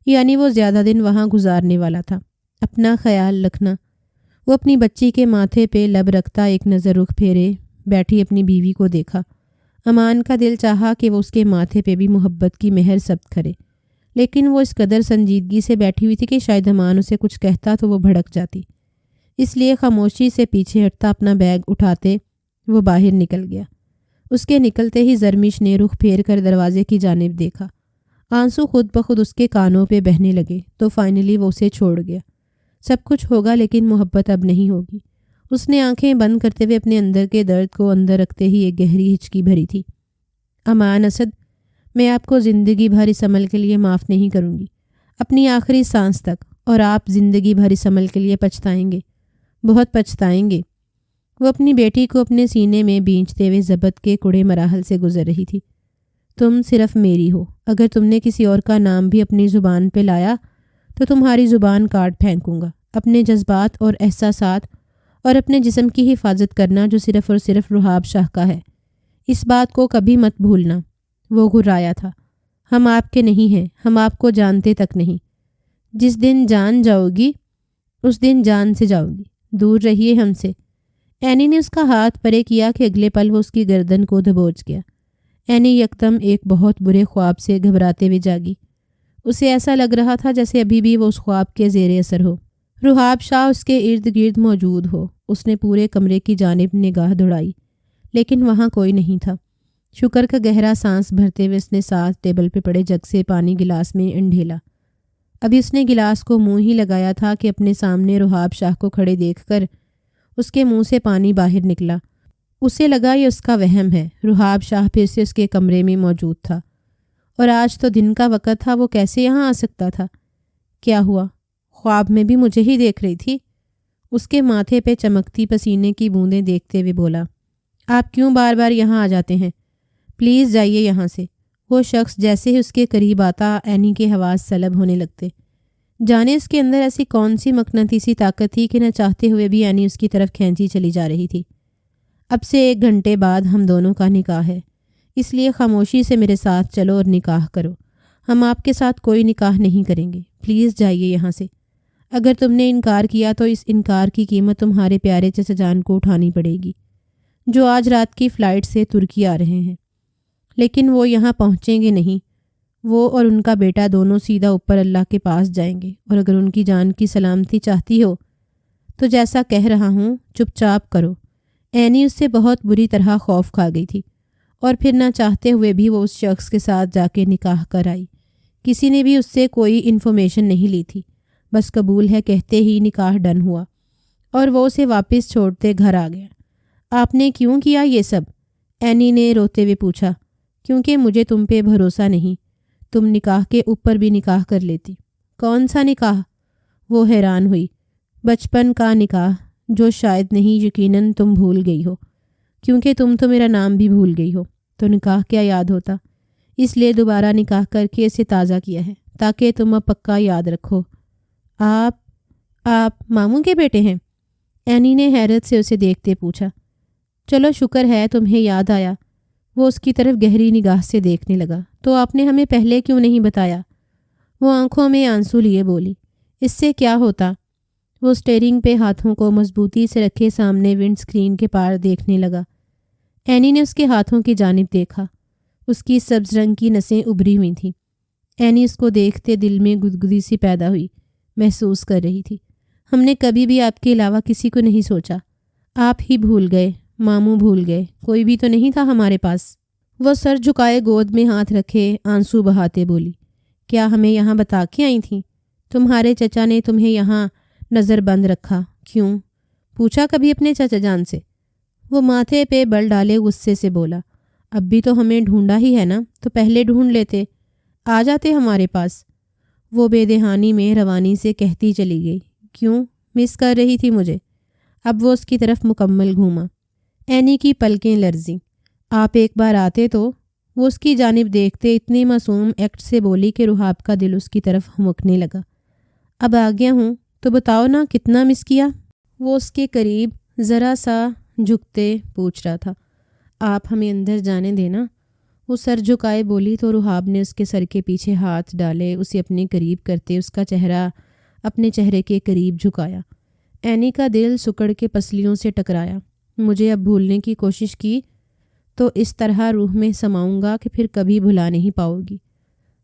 یعنی وہ زیادہ دن وہاں گزارنے والا تھا۔ اپنا خیال رکھنا۔ وہ اپنی بچی کے ماتھے پہ لب رکھتا ایک نظر رخ پھیرے بیٹھی اپنی بیوی کو دیکھا۔ امان کا دل چاہا کہ وہ اس کے ماتھے پہ بھی محبت کی مہر ثبت کرے، لیکن وہ اس قدر سنجیدگی سے بیٹھی ہوئی تھی کہ شاید امان اسے کچھ کہتا تو وہ بھڑک جاتی، اس لیے خاموشی سے پیچھے ہٹتا اپنا بیگ اٹھاتے وہ باہر نکل گیا۔ اس کے نکلتے ہی زرمیش نے رخ پھیر کر دروازے کی جانب دیکھا۔ آنسو خود بخود اس کے کانوں پہ بہنے لگے تو فائنلی وہ اسے چھوڑ گیا۔ سب کچھ ہوگا لیکن محبت اب نہیں ہوگی۔ اس نے آنکھیں بند کرتے ہوئے اپنے اندر کے درد کو اندر رکھتے ہی ایک گہری ہچکی بھری تھی۔ امان اسد، میں آپ کو زندگی بھر اس عمل کے لیے معاف نہیں کروں گی، اپنی آخری سانس تک، اور آپ زندگی بھر اس عمل کے لیے پچھتائیں گے، بہت پچھتائیں گے۔ وہ اپنی بیٹی کو اپنے سینے میں بینچتے ہوئے ضبط کے کڑے مراحل سے گزر رہی تھی۔ تم صرف میری ہو، اگر تم نے کسی اور کا نام بھی اپنی زبان پہ لایا تو تمہاری زبان کاٹ پھینکوں گا۔ اپنے جذبات اور احساسات اور اپنے جسم کی حفاظت کرنا جو صرف اور صرف رحاب شاہ کا ہے، اس بات کو کبھی مت بھولنا۔ وہ گھرایا تھا۔ ہم آپ کے نہیں ہیں، ہم آپ کو جانتے تک نہیں۔ جس دن جان جاؤ گی اس دن جان سے جاؤ گی، دور رہیے ہم سے۔ اینی نے اس کا ہاتھ پرے کیا کہ اگلے پل وہ اس کی گردن کو دبوچ گیا۔ اینی یکدم ایک بہت برے خواب سے گھبراتے ہوئے جاگی۔ اسے ایسا لگ رہا تھا جیسے ابھی بھی وہ اس خواب کے زیر اثر ہو، رحاب شاہ اس کے ارد گرد موجود ہو۔ اس نے پورے کمرے کی جانب نگاہ دوڑائی، لیکن وہاں کوئی نہیں تھا۔ شکر کا گہرا سانس بھرتے ہوئے اس نے ساتھ ٹیبل پہ پڑے جگ سے پانی گلاس میں انڈھیلا۔ ابھی اس نے گلاس کو منہ ہی لگایا تھا کہ اپنے سامنے رحاب شاہ کو کھڑے دیکھ کر اس کے منہ سے پانی باہر نکلا۔ اسے لگا یہ اس کا وہم ہے، رحاب شاہ پھر سے اس کے کمرے میں موجود تھا، اور آج تو دن کا وقت تھا، وہ کیسے یہاں آ سکتا تھا؟ کیا ہوا؟ خواب میں بھی مجھے ہی دیکھ رہی تھی؟ اس کے ماتھے پہ چمکتی پسینے کی بوندیں دیکھتے ہوئے بولا، آپ کیوں بار بار یہاں آ جاتے ہیں؟ پلیز جائیے یہاں سے۔ وہ شخص جیسے ہی اس کے قریب آتا اینی کے حواس سلب ہونے لگتے۔ جانے اس کے اندر ایسی کون سی مقناطیسی طاقت تھی کہ نہ چاہتے ہوئے بھی اینی اس کی طرف کھینچی چلی جا رہی تھی۔ اب سے 1 گھنٹے بعد ہم دونوں کا نکاح ہے، اس لیے خاموشی سے میرے ساتھ چلو اور نکاح کرو۔ ہم آپ کے ساتھ کوئی نکاح نہیں کریں گے، پلیز جائیے یہاں سے۔ اگر تم نے انکار کیا تو اس انکار کی قیمت تمہارے پیارے چچا جان کو اٹھانی پڑے گی، جو آج رات کی فلائٹ سے ترکی آ رہے ہیں۔ لیکن وہ یہاں پہنچیں گے نہیں، وہ اور ان کا بیٹا دونوں سیدھا اوپر اللہ کے پاس جائیں گے، اور اگر ان کی جان کی سلامتی چاہتی ہو تو جیسا کہہ رہا ہوں چپ چاپ کرو۔ اینی اس سے بہت بری طرح خوف کھا گئی تھی، اور پھر نہ چاہتے ہوئے بھی وہ اس شخص کے ساتھ جا کے نکاح کر آئی۔ کسی نے بھی اس سے کوئی انفارمیشن نہیں لی تھی، بس قبول ہے کہتے ہی نکاح ڈن ہوا، اور وہ اسے واپس چھوڑتے گھر آ گیا۔ آپ نے کیوں کیا یہ سب؟ اینی نے روتے ہوئے پوچھا۔ کیونکہ مجھے تم پہ بھروسہ نہیں، تم نکاح کے اوپر بھی نکاح کر لیتی۔ کون سا نکاح؟ وہ حیران ہوئی۔ بچپن کا نکاح، جو شاید نہیں یقیناً تم بھول گئی ہو، کیونکہ تم تو میرا نام بھی بھول گئی ہو، تو نکاح کیا یاد ہوتا؟ اس لیے دوبارہ نکاح کر کے اسے تازہ کیا ہے، تاکہ تم اب پکا یاد رکھو۔ آپ ماموں کے بیٹے ہیں؟ اینی نے حیرت سے اسے دیکھتے پوچھا۔ چلو شکر ہے تمہیں یاد آیا۔ وہ اس کی طرف گہری نگاہ سے دیکھنے لگا۔ تو آپ نے ہمیں پہلے کیوں نہیں بتایا؟ وہ آنکھوں میں آنسو لیے بولی۔ اس سے کیا ہوتا؟ وہ اسٹیئرنگ پہ ہاتھوں کو مضبوطی سے رکھے سامنے ونڈ اسکرین کے پار دیکھنے لگا۔ اینی نے اس کے ہاتھوں کی جانب دیکھا۔ اس کی سبز رنگ کی نسیں ابھری ہوئی تھیں۔ اینی اس کو دیکھتے دل میں گدگدی سی پیدا ہوئی، محسوس کر رہی تھی۔ ہم نے کبھی بھی آپ کے علاوہ کسی کو نہیں سوچا۔ آپ ہی بھول گئے، ماموں بھول گئے، کوئی بھی تو نہیں تھا ہمارے پاس۔ وہ سر جھکائے گود میں ہاتھ رکھے آنسو بہاتے بولی، کیا ہمیں یہاں بتا کے آئی تھیں؟ تمہارے چچا نے تمہیں یہاں نظر بند رکھا، کیوں؟ پوچھا کبھی اپنے چچا جان سے؟ وہ ماتھے پہ بل ڈالے غصے سے بولا، اب بھی تو ہمیں ڈھونڈا ہی ہے نا، تو پہلے ڈھونڈ لیتے، آ جاتے ہمارے پاس۔ وہ بے دہانی میں روانی سے کہتی چلی گئی، کیوں مس کر رہی تھی مجھے؟ اب وہ اس کی طرف مکمل گھوما۔ اینی کی پلکیں لرزیں۔ آپ ایک بار آتے تو؟ وہ اس کی جانب دیکھتے اتنی معصوم ایکٹ سے بولی کہ رحاب کا دل اس کی طرف ہمکنے لگا۔ اب آ گیا ہوں تو بتاؤ نا کتنا مس کیا؟ وہ اس کے قریب ذرا سا جھکتے پوچھ رہا تھا۔ آپ ہمیں اندر جانے دینا؟ وہ سر جھکائے بولی تو رحاب نے اس کے سر کے پیچھے ہاتھ ڈالے، اسے اپنے قریب کرتے اس کا چہرہ اپنے چہرے کے قریب جھکایا۔ اینی کا دل سکڑ کے پسلیوں سے ٹکرایا۔ مجھے اب بھولنے کی کوشش کی تو اس طرح روح میں سماؤں گا کہ پھر کبھی بھلا نہیں پاؤ گی۔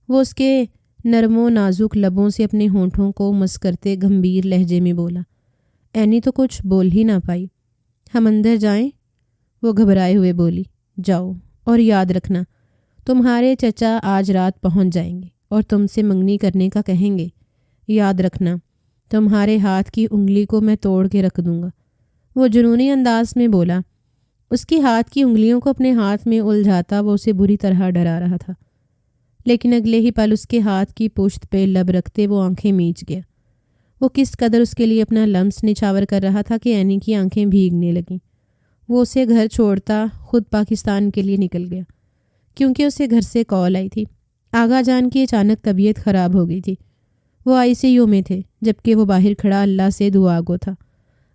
وہ اس کے نرم و نازک لبوں سے اپنے ہونٹوں کو مس کرتے گمبھیر لہجے میں بولا۔ اینی تو کچھ بول ہی نہ پائی۔ ہم اندر جائیں؟ وہ گھبرائے ہوئے بولی، جاؤ، اور یاد رکھنا تمہارے چچا آج رات پہنچ جائیں گے اور تم سے منگنی کرنے کا کہیں گے۔ یاد رکھنا تمہارے ہاتھ کی انگلی کو میں توڑ کے رکھ دوں گا۔ وہ جنونی انداز میں بولا۔ اس کی ہاتھ کی انگلیوں کو اپنے ہاتھ میں الجھاتا وہ اسے بری طرح ڈرا رہا تھا، لیکن اگلے ہی پل اس کے ہاتھ کی پشت پہ لب رکھتے وہ آنکھیں میچ گیا۔ وہ کس قدر اس کے لیے اپنا لمس نچھاور کر رہا تھا کہ اینی کی آنکھیں بھیگنے لگیں۔ وہ اسے گھر چھوڑتا خود پاکستان کے لیے نکل گیا، کیونکہ اسے گھر سے کال آئی تھی۔ آغا جان کی اچانک طبیعت خراب ہو گئی تھی۔ وہ ICU میں تھے، جبکہ وہ باہر کھڑا اللہ سے دعا گو تھا۔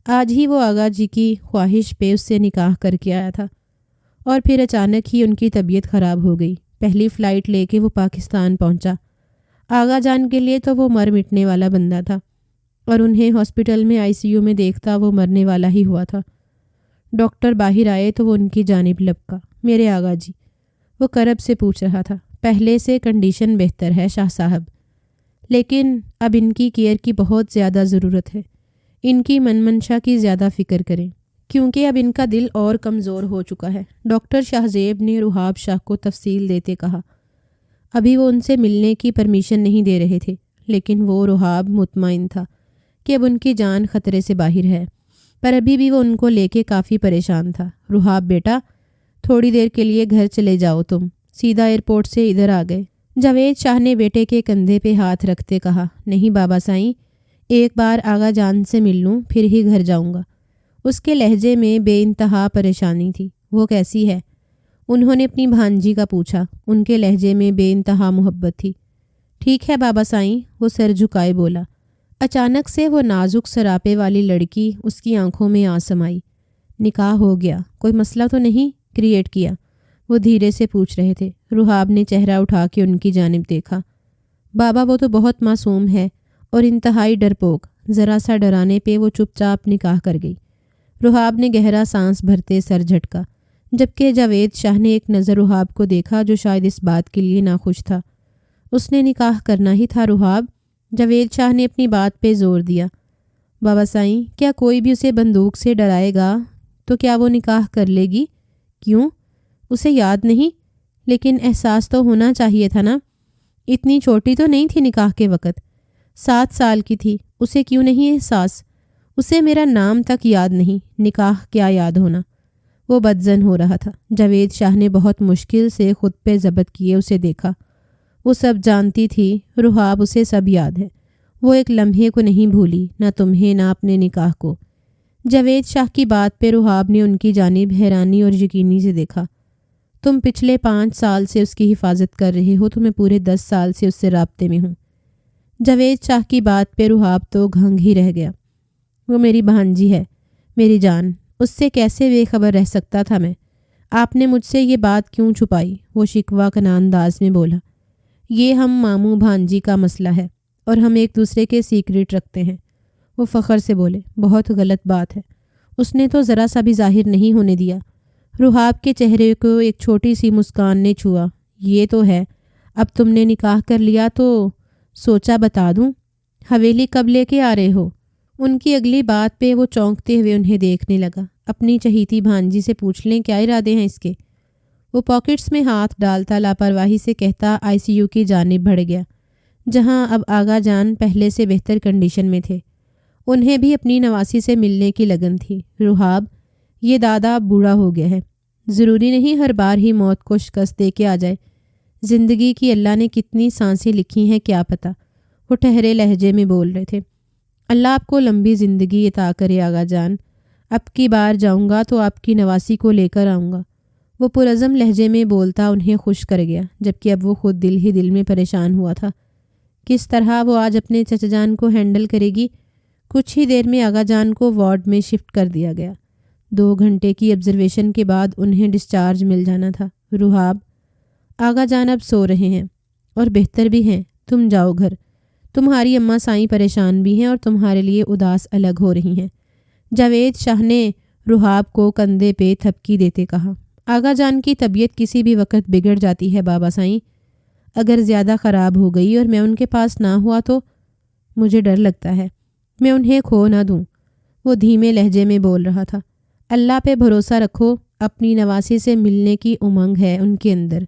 آج ہی وہ آغا جی کی خواہش پہ اس سے نکاح کر کے آیا تھا، اور پھر اچانک ہی ان کی طبیعت خراب ہو گئی۔ پہلی فلائٹ لے کے وہ پاکستان پہنچا۔ آغا جان کے لیے تو وہ مر مٹنے والا بندہ تھا، اور انہیں ہاسپٹل میں ICU میں دیکھتا وہ مرنے والا ہی ہوا تھا۔ ڈاکٹر باہر آئے تو وہ ان کی جانب لپکا، میرے آغا جی۔ وہ کرب سے پوچھ رہا تھا، پہلے سے کنڈیشن بہتر ہے شاہ صاحب، لیکن اب ان کی کیئر کی بہت زیادہ ضرورت ہے۔ ان کی منشا کی زیادہ فکر کریں، کیونکہ اب ان کا دل اور کمزور ہو چکا ہے۔ ڈاکٹر شاہزیب نے رحاب شاہ کو تفصیل دیتے کہا۔ ابھی وہ ان سے ملنے کی پرمیشن نہیں دے رہے تھے، لیکن وہ رحاب مطمئن تھا کہ اب ان کی جان خطرے سے باہر ہے، پر ابھی بھی وہ ان کو لے کے کافی پریشان تھا۔ رحاب بیٹا، تھوڑی دیر کے لیے گھر چلے جاؤ، تم سیدھا ایئرپورٹ سے ادھر آ گئے۔ جاوید شاہ نے بیٹے کے کندھے پہ ہاتھ رکھتے کہا، نہیں بابا سائیں، ایک بار آغا جان سے مل لوں پھر ہی گھر جاؤں گا۔ اس کے لہجے میں بے انتہا پریشانی تھی۔ وہ کیسی ہے؟ انہوں نے اپنی بھانجی کا پوچھا۔ ان کے لہجے میں بے انتہا محبت تھی۔ ٹھیک ہے بابا سائیں، وہ سر جھکائے بولا۔ اچانک سے وہ نازک سراپے والی لڑکی اس کی آنکھوں میں آ سمائی۔ نکاح ہو گیا، کوئی مسئلہ تو نہیں کریٹ کیا؟ وہ دھیرے سے پوچھ رہے تھے۔ رحاب نے چہرہ اٹھا کے ان کی جانب دیکھا۔ بابا وہ تو بہت معصوم ہے اور انتہائی ڈرپوک، ذرا سا ڈرانے پہ وہ چپ چاپ نکاح کر گئی۔ رحاب نے گہرا سانس بھرتے سر جھٹکا، جبکہ جاوید شاہ نے ایک نظر رحاب کو دیکھا جو شاید اس بات کے لیے ناخوش تھا۔ اس نے نکاح کرنا ہی تھا رحاب؟ جاوید شاہ نے اپنی بات پہ زور دیا۔ بابا سائیں، کیا کوئی بھی اسے بندوق سے ڈرائے گا تو کیا وہ نکاح کر لے گی؟ کیوں؟ اسے یاد نہیں؟ لیکن احساس تو ہونا چاہیے تھا نا۔ اتنی چھوٹی تو نہیں تھی نکاح کے وقت، 7 سال کی تھی، اسے کیوں نہیں احساس؟ اسے میرا نام تک یاد نہیں، نکاح کیا یاد ہونا؟ وہ بدظن ہو رہا تھا۔ جاوید شاہ نے بہت مشکل سے خود پہ ضبط کیے اسے دیکھا۔ وہ سب جانتی تھی، رحاب اسے سب یاد ہے۔ وہ ایک لمحے کو نہیں بھولی، نہ تمہیں نہ اپنے نکاح کو۔ جاوید شاہ کی بات پہ رحاب نے ان کی جانب حیرانی اور یقینی سے دیکھا۔ تم پچھلے 5 سال سے اس کی حفاظت کر رہے ہو تو میں پورے 10 سال سے اس سے رابطے میں ہوں۔ جاوید شاہ کی بات پہ رحاب تو گھنگ ہی رہ گیا۔ وہ میری بھانجی ہے، میری جان، اس سے کیسے بے خبر رہ سکتا تھا میں؟ آپ نے مجھ سے یہ بات کیوں چھپائی؟ وہ شکوہ کناں انداز میں بولا۔ یہ ہم ماموں بھانجی کا مسئلہ ہے اور ہم ایک دوسرے کے سیکرٹ رکھتے ہیں، وہ فخر سے بولے۔ بہت غلط بات ہے۔ اس نے تو ذرا سا بھی ظاہر نہیں ہونے دیا۔ رحاب کے چہرے کو ایک چھوٹی سی مسکان نے چھوا۔ یہ تو ہے، اب تم نے نکاح کر لیا تو سوچا بتا دوں، حویلی کب لے کے آ رہے ہو؟ ان کی اگلی بات پہ وہ چونکتے ہوئے انہیں دیکھنے لگا۔ اپنی چہیتی بھانجی سے پوچھ لیں کیا ارادے ہیں اس کے۔ وہ پاکٹس میں ہاتھ ڈالتا لاپرواہی سے کہتا ICU کی جانب بڑھ گیا، جہاں اب آغا جان پہلے سے بہتر کنڈیشن میں تھے۔ انہیں بھی اپنی نواسی سے ملنے کی لگن تھی۔ رحاب، یہ دادا اب بوڑھا ہو گیا ہے، ضروری نہیں ہر بار ہی موت کو شکست دے کے آ جائے۔ زندگی کی اللہ نے کتنی سانسیں لکھی ہیں کیا پتہ۔ وہ ٹھہرے لہجے میں بول رہے تھے۔ اللہ آپ کو لمبی زندگی عطا کرے آغا جان، اب کی بار جاؤں گا تو آپ کی نواسی کو لے کر آؤں گا۔ وہ پرعزم لہجے میں بولتا انہیں خوش کر گیا، جبکہ اب وہ خود دل ہی دل میں پریشان ہوا تھا۔ کس طرح وہ آج اپنے چچا جان کو ہینڈل کرے گی؟ کچھ ہی دیر میں آغا جان کو وارڈ میں شفٹ کر دیا گیا۔ 2 گھنٹے کی آبزرویشن کے بعد انہیں ڈسچارج مل جانا تھا۔ رحاب، آغا جان اب سو رہے ہیں اور بہتر بھی ہیں، تم جاؤ گھر۔ تمہاری اماں سائیں پریشان بھی ہیں اور تمہارے لیے اداس الگ ہو رہی ہیں۔ جاوید شاہ نے رحاب کو کندھے پہ تھپکی دیتے کہا۔ آغا جان کی طبیعت کسی بھی وقت بگڑ جاتی ہے بابا سائیں، اگر زیادہ خراب ہو گئی اور میں ان کے پاس نہ ہوا تو مجھے ڈر لگتا ہے میں انہیں کھو نہ دوں۔ وہ دھیمے لہجے میں بول رہا تھا۔ اللہ پہ بھروسہ رکھو، اپنی نواسی سے ملنے کی امنگ ہے ان کے اندر۔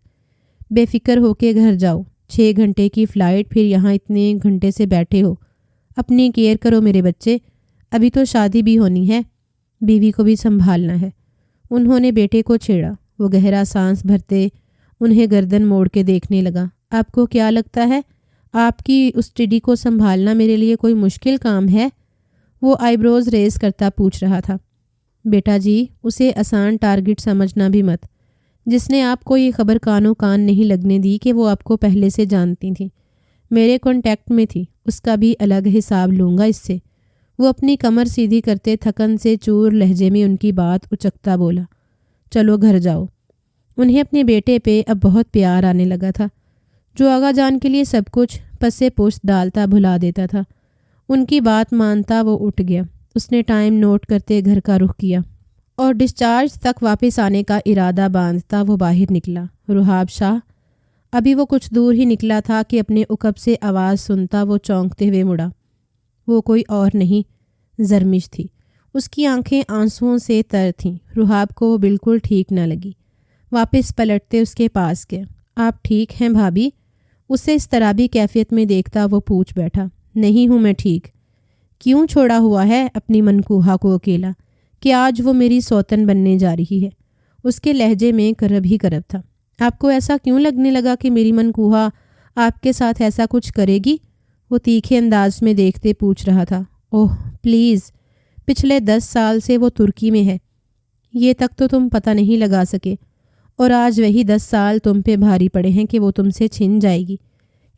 بے فکر ہو کے گھر جاؤ، 6 گھنٹے کی فلائٹ، پھر یہاں اتنے گھنٹے سے بیٹھے ہو۔ اپنی کیئر کرو میرے بچے، ابھی تو شادی بھی ہونی ہے، بیوی کو بھی سنبھالنا ہے۔ انہوں نے بیٹے کو چھیڑا۔ وہ گہرا سانس بھرتے انہیں گردن موڑ کے دیکھنے لگا۔ آپ کو کیا لگتا ہے آپ کی اس ٹڈی کو سنبھالنا میرے لیے کوئی مشکل کام ہے؟ وہ آئی بروز ریز کرتا پوچھ رہا تھا۔ بیٹا جی، اسے آسان ٹارگٹ سمجھنا بھی مت۔ جس نے آپ کو یہ خبر کانوں کان نہیں لگنے دی کہ وہ آپ کو پہلے سے جانتی تھیں، میرے کانٹیکٹ میں تھی، اس کا بھی الگ حساب لوں گا اس سے۔ وہ اپنی کمر سیدھی کرتے تھکن سے چور لہجے میں ان کی بات اچکتا بولا۔ چلو گھر جاؤ۔ انہیں اپنے بیٹے پہ اب بہت پیار آنے لگا تھا، جو آغا جان کے لیے سب کچھ پسے پوست ڈالتا بھلا دیتا تھا۔ ان کی بات مانتا وہ اٹھ گیا۔ اس نے ٹائم نوٹ کرتے گھر کا رخ کیا اور ڈسچارج تک واپس آنے کا ارادہ باندھتا وہ باہر نکلا۔ رحاب شاہ ابھی وہ کچھ دور ہی نکلا تھا کہ اپنے عقب سے آواز سنتا وہ چونکتے ہوئے مڑا۔ وہ کوئی اور نہیں، زرمش تھی۔ اس کی آنکھیں آنسوؤں سے تر تھیں۔ رحاب کو وہ بالکل ٹھیک نہ لگی۔ واپس پلٹتے اس کے پاس گیا۔ آپ ٹھیک ہیں بھابھی؟ اسے اس طرابی کیفیت میں دیکھتا وہ پوچھ بیٹھا۔ نہیں ہوں میں ٹھیک۔ کیوں چھوڑا ہوا ہے اپنی منکوہا کو اکیلا کہ آج وہ میری سوتن بننے جا رہی ہے؟ اس کے لہجے میں کرب ہی کرب تھا۔ آپ کو ایسا کیوں لگنے لگا کہ میری منکوہا آپ کے ساتھ ایسا کچھ کرے گی؟ وہ تیکھے انداز میں دیکھتے پوچھ رہا تھا۔ اوہ پلیز، پچھلے 10 سال سے وہ ترکی میں ہے، یہ تک تو تم پتہ نہیں لگا سکے، اور آج وہی 10 سال تم پہ بھاری پڑے ہیں کہ وہ تم سے چھن جائے گی،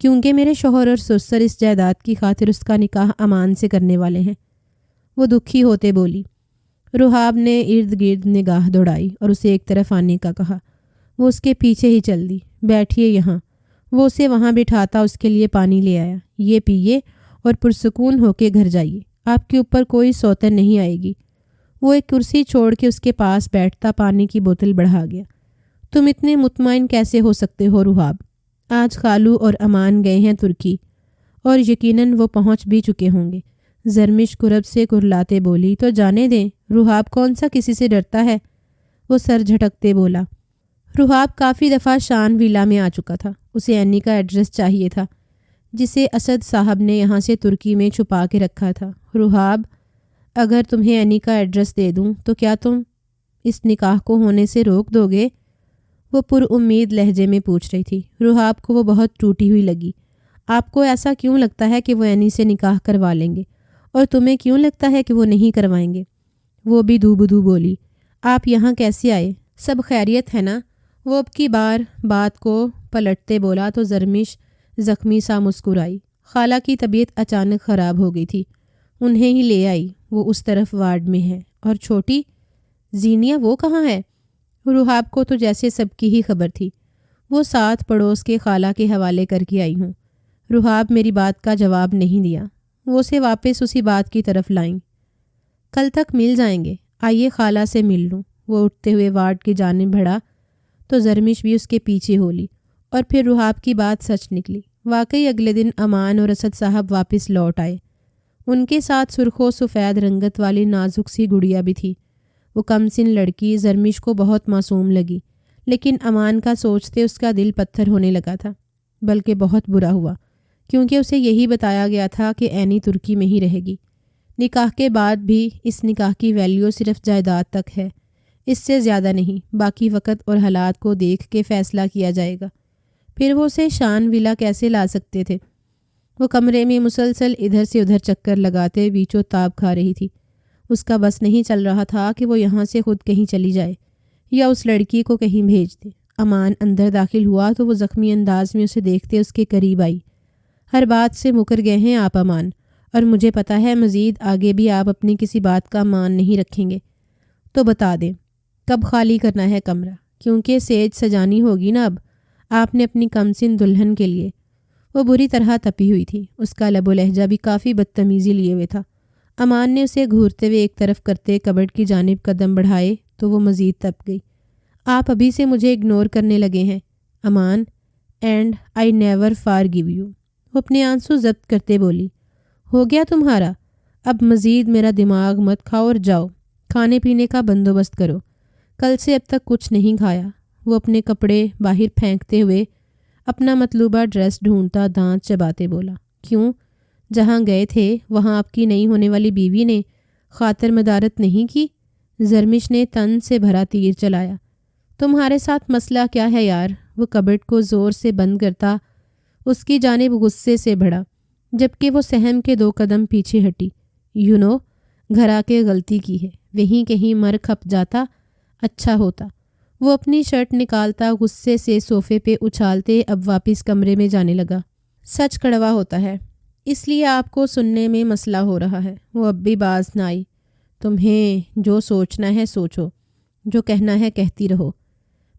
کیونکہ میرے شوہر اور سسر اس جائیداد کی خاطر اس کا نکاح امان سے کرنے والے ہیں۔ وہ دکھی ہوتے بولی۔ رحاب نے ارد گرد نگاہ دوڑائی اور اسے ایک طرف آنے کا کہا۔ وہ اس کے پیچھے ہی چل دی۔ بیٹھیے یہاں۔ وہ اسے وہاں بٹھاتا اس کے لیے پانی لے آیا۔ یہ پیئے اور پرسکون ہو کے گھر جائیے، آپ کے اوپر کوئی سوتن نہیں آئے گی۔ وہ ایک کرسی چھوڑ کے اس کے پاس بیٹھتا پانی کی بوتل بڑھا گیا۔ تم اتنے مطمئن کیسے ہو سکتے ہو رحاب؟ آج خالو اور امان گئے ہیں ترکی، اور یقیناً وہ پہنچ بھی چکے ہوں گے۔ زرمش کرب سے کرلاتے بولی۔ تو جانے دیں، رحاب کون سا کسی سے ڈرتا ہے؟ وہ سر جھٹکتے بولا۔ رحاب کافی دفعہ شان ویلا میں آ چکا تھا۔ اسے اینی کا ایڈریس چاہیے تھا، جسے اسد صاحب نے یہاں سے ترکی میں چھپا کے رکھا تھا۔ رحاب، اگر تمہیں اینی کا ایڈریس دے دوں تو کیا تم اس نکاح کو ہونے سے روک دو گے؟ وہ پر امید لہجے میں پوچھ رہی تھی۔ رحاب کو وہ بہت ٹوٹی ہوئی لگی۔ آپ کو ایسا کیوں لگتا ہے کہ وہ اینی سے نکاح کروا لیں گے، اور تمہیں کیوں لگتا ہے کہ وہ نہیں کروائیں گے؟ وہ بھی دو بدو بولی۔ آپ یہاں کیسے آئے؟ سب خیریت ہے نا؟ وہ اب کی بار بات کو پلٹتے بولا تو زرمش زخمی سا مسکرائی۔ خالہ کی طبیعت اچانک خراب ہو گئی تھی، انہیں ہی لے آئی، وہ اس طرف وارڈ میں ہے۔ اور چھوٹی زینیا وہ کہاں ہے؟ رحاب کو تو جیسے سب کی ہی خبر تھی۔ وہ ساتھ پڑوس کے خالہ کے حوالے کر کے آئی ہوں۔ رحاب میری بات کا جواب نہیں دیا۔ وہ اسے واپس اسی بات کی طرف لائیں۔ کل تک مل جائیں گے، آئیے خالہ سے مل لوں۔ وہ اٹھتے ہوئے وارڈ کی جانب بڑھا تو زرمش بھی اس کے پیچھے ہو لی۔ اور پھر رحاب کی بات سچ نکلی۔ واقعی اگلے دن امان اور اسد صاحب واپس لوٹ آئے۔ ان کے ساتھ سرخ و سفید رنگت والی نازک سی گڑیا بھی تھی۔ وہ کم سن لڑکی زرمش کو بہت معصوم لگی، لیکن امان کا سوچتے اس کا دل پتھر ہونے لگا تھا، بلکہ بہت برا ہوا، کیونکہ اسے یہی بتایا گیا تھا کہ اینی ترکی میں ہی رہے گی۔ نکاح کے بعد بھی اس نکاح کی ویلیو صرف جائیداد تک ہے، اس سے زیادہ نہیں۔ باقی وقت اور حالات کو دیکھ کے فیصلہ کیا جائے گا۔ پھر وہ اسے شان ولا کیسے لا سکتے تھے؟ وہ کمرے میں مسلسل ادھر سے ادھر چکر لگاتے بیچوں تاب کھا رہی تھی۔ اس کا بس نہیں چل رہا تھا کہ وہ یہاں سے خود کہیں چلی جائے یا اس لڑکی کو کہیں بھیج دے۔ امان اندر داخل ہوا تو وہ زخمی انداز میں اسے دیکھتے اس کے قریب آئی۔ ہر بات سے مکر گئے ہیں آپ امان، اور مجھے پتا ہے مزید آگے بھی آپ اپنی کسی بات کا مان نہیں رکھیں گے، تو بتا دیں کب خالی کرنا ہے کمرہ، کیونکہ سیج سجانی ہوگی نا اب آپ نے اپنی کمسن دلہن کے لیے۔ وہ بری طرح تپی ہوئی تھی، اس کا لب و لہجہ بھی کافی بدتمیزی لیے ہوئے تھا۔ امان نے اسے گھورتے ہوئے ایک طرف کرتے کبڈ کی جانب قدم بڑھائے تو وہ مزید تپ گئی۔ آپ ابھی سے مجھے اگنور کرنے لگے ہیں امان، and I never forgive you. وہ اپنے آنسو ضبط کرتے بولی۔ ہو گیا تمہارا؟ اب مزید میرا دماغ مت کھاؤ اور جاؤ کھانے پینے کا بندوبست کرو، کل سے اب تک کچھ نہیں کھایا۔ وہ اپنے کپڑے باہر پھینکتے ہوئے اپنا مطلوبہ ڈریس ڈھونڈتا دانت چباتے بولا۔ کیوں؟ جہاں گئے تھے وہاں آپ کی نہیں ہونے والی بیوی نے خاطر مدارت نہیں کی؟ زرمش نے تن سے بھرا تیر چلایا۔ تمہارے ساتھ مسئلہ کیا ہے یار؟ وہ کبڈ کو زور سے بند کرتا اس کی جانب غصے سے بڑھا، جبکہ وہ سہم کے 2 قدم پیچھے ہٹی۔ گھر آ کے غلطی کی ہے، وہیں کہیں مر کھپ جاتا اچھا ہوتا۔ وہ اپنی شرٹ نکالتا غصے سے صوفے پہ اچھالتے اب واپس کمرے میں جانے لگا۔ سچ کڑوا ہوتا ہے، اس لیے آپ کو سننے میں مسئلہ ہو رہا ہے۔ وہ اب بھی باز نہ آئی۔ تمہیں جو سوچنا ہے سوچو، جو کہنا ہے کہتی رہو،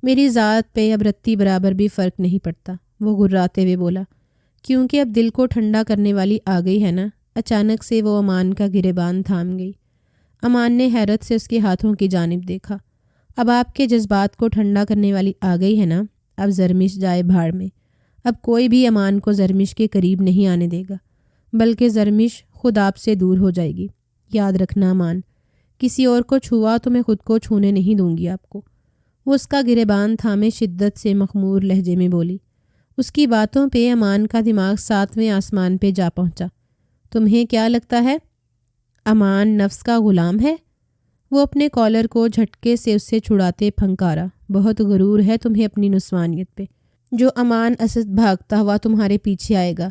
میری ذات پہ اب رتی برابر بھی فرق نہیں پڑتا۔ وہ گراتے ہوئے بولا، کیونکہ اب دل کو ٹھنڈا کرنے والی آ گئی ہے نا۔ اچانک سے وہ امان کا گریبان تھام گئی۔ امان نے حیرت سے اس کے ہاتھوں کی جانب دیکھا۔ اب آپ کے جذبات کو ٹھنڈا کرنے والی آ گئی ہے نا؟ اب زرمش جائے بھاڑ میں۔ اب کوئی بھی امان کو زرمش کے قریب نہیں آنے دے گا، بلکہ زرمش خود آپ سے دور ہو جائے گی۔ یاد رکھنا امان، کسی اور کو چھوا تو میں خود کو چھونے نہیں دوں گی آپ کو۔ وہ اس کا گریبان تھامے شدت سے مخمور لہجے میں بولی۔ اس کی باتوں پہ امان کا دماغ 7ویں آسمان پہ جا پہنچا۔ تمہیں کیا لگتا ہے امان نفس کا غلام ہے؟ وہ اپنے کالر کو جھٹکے سے اس سے چھڑاتے پھنکارا۔ بہت غرور ہے تمہیں اپنی نسوانیت پہ، جو امان اسد بھاگتا ہوا تمہارے پیچھے آئے گا۔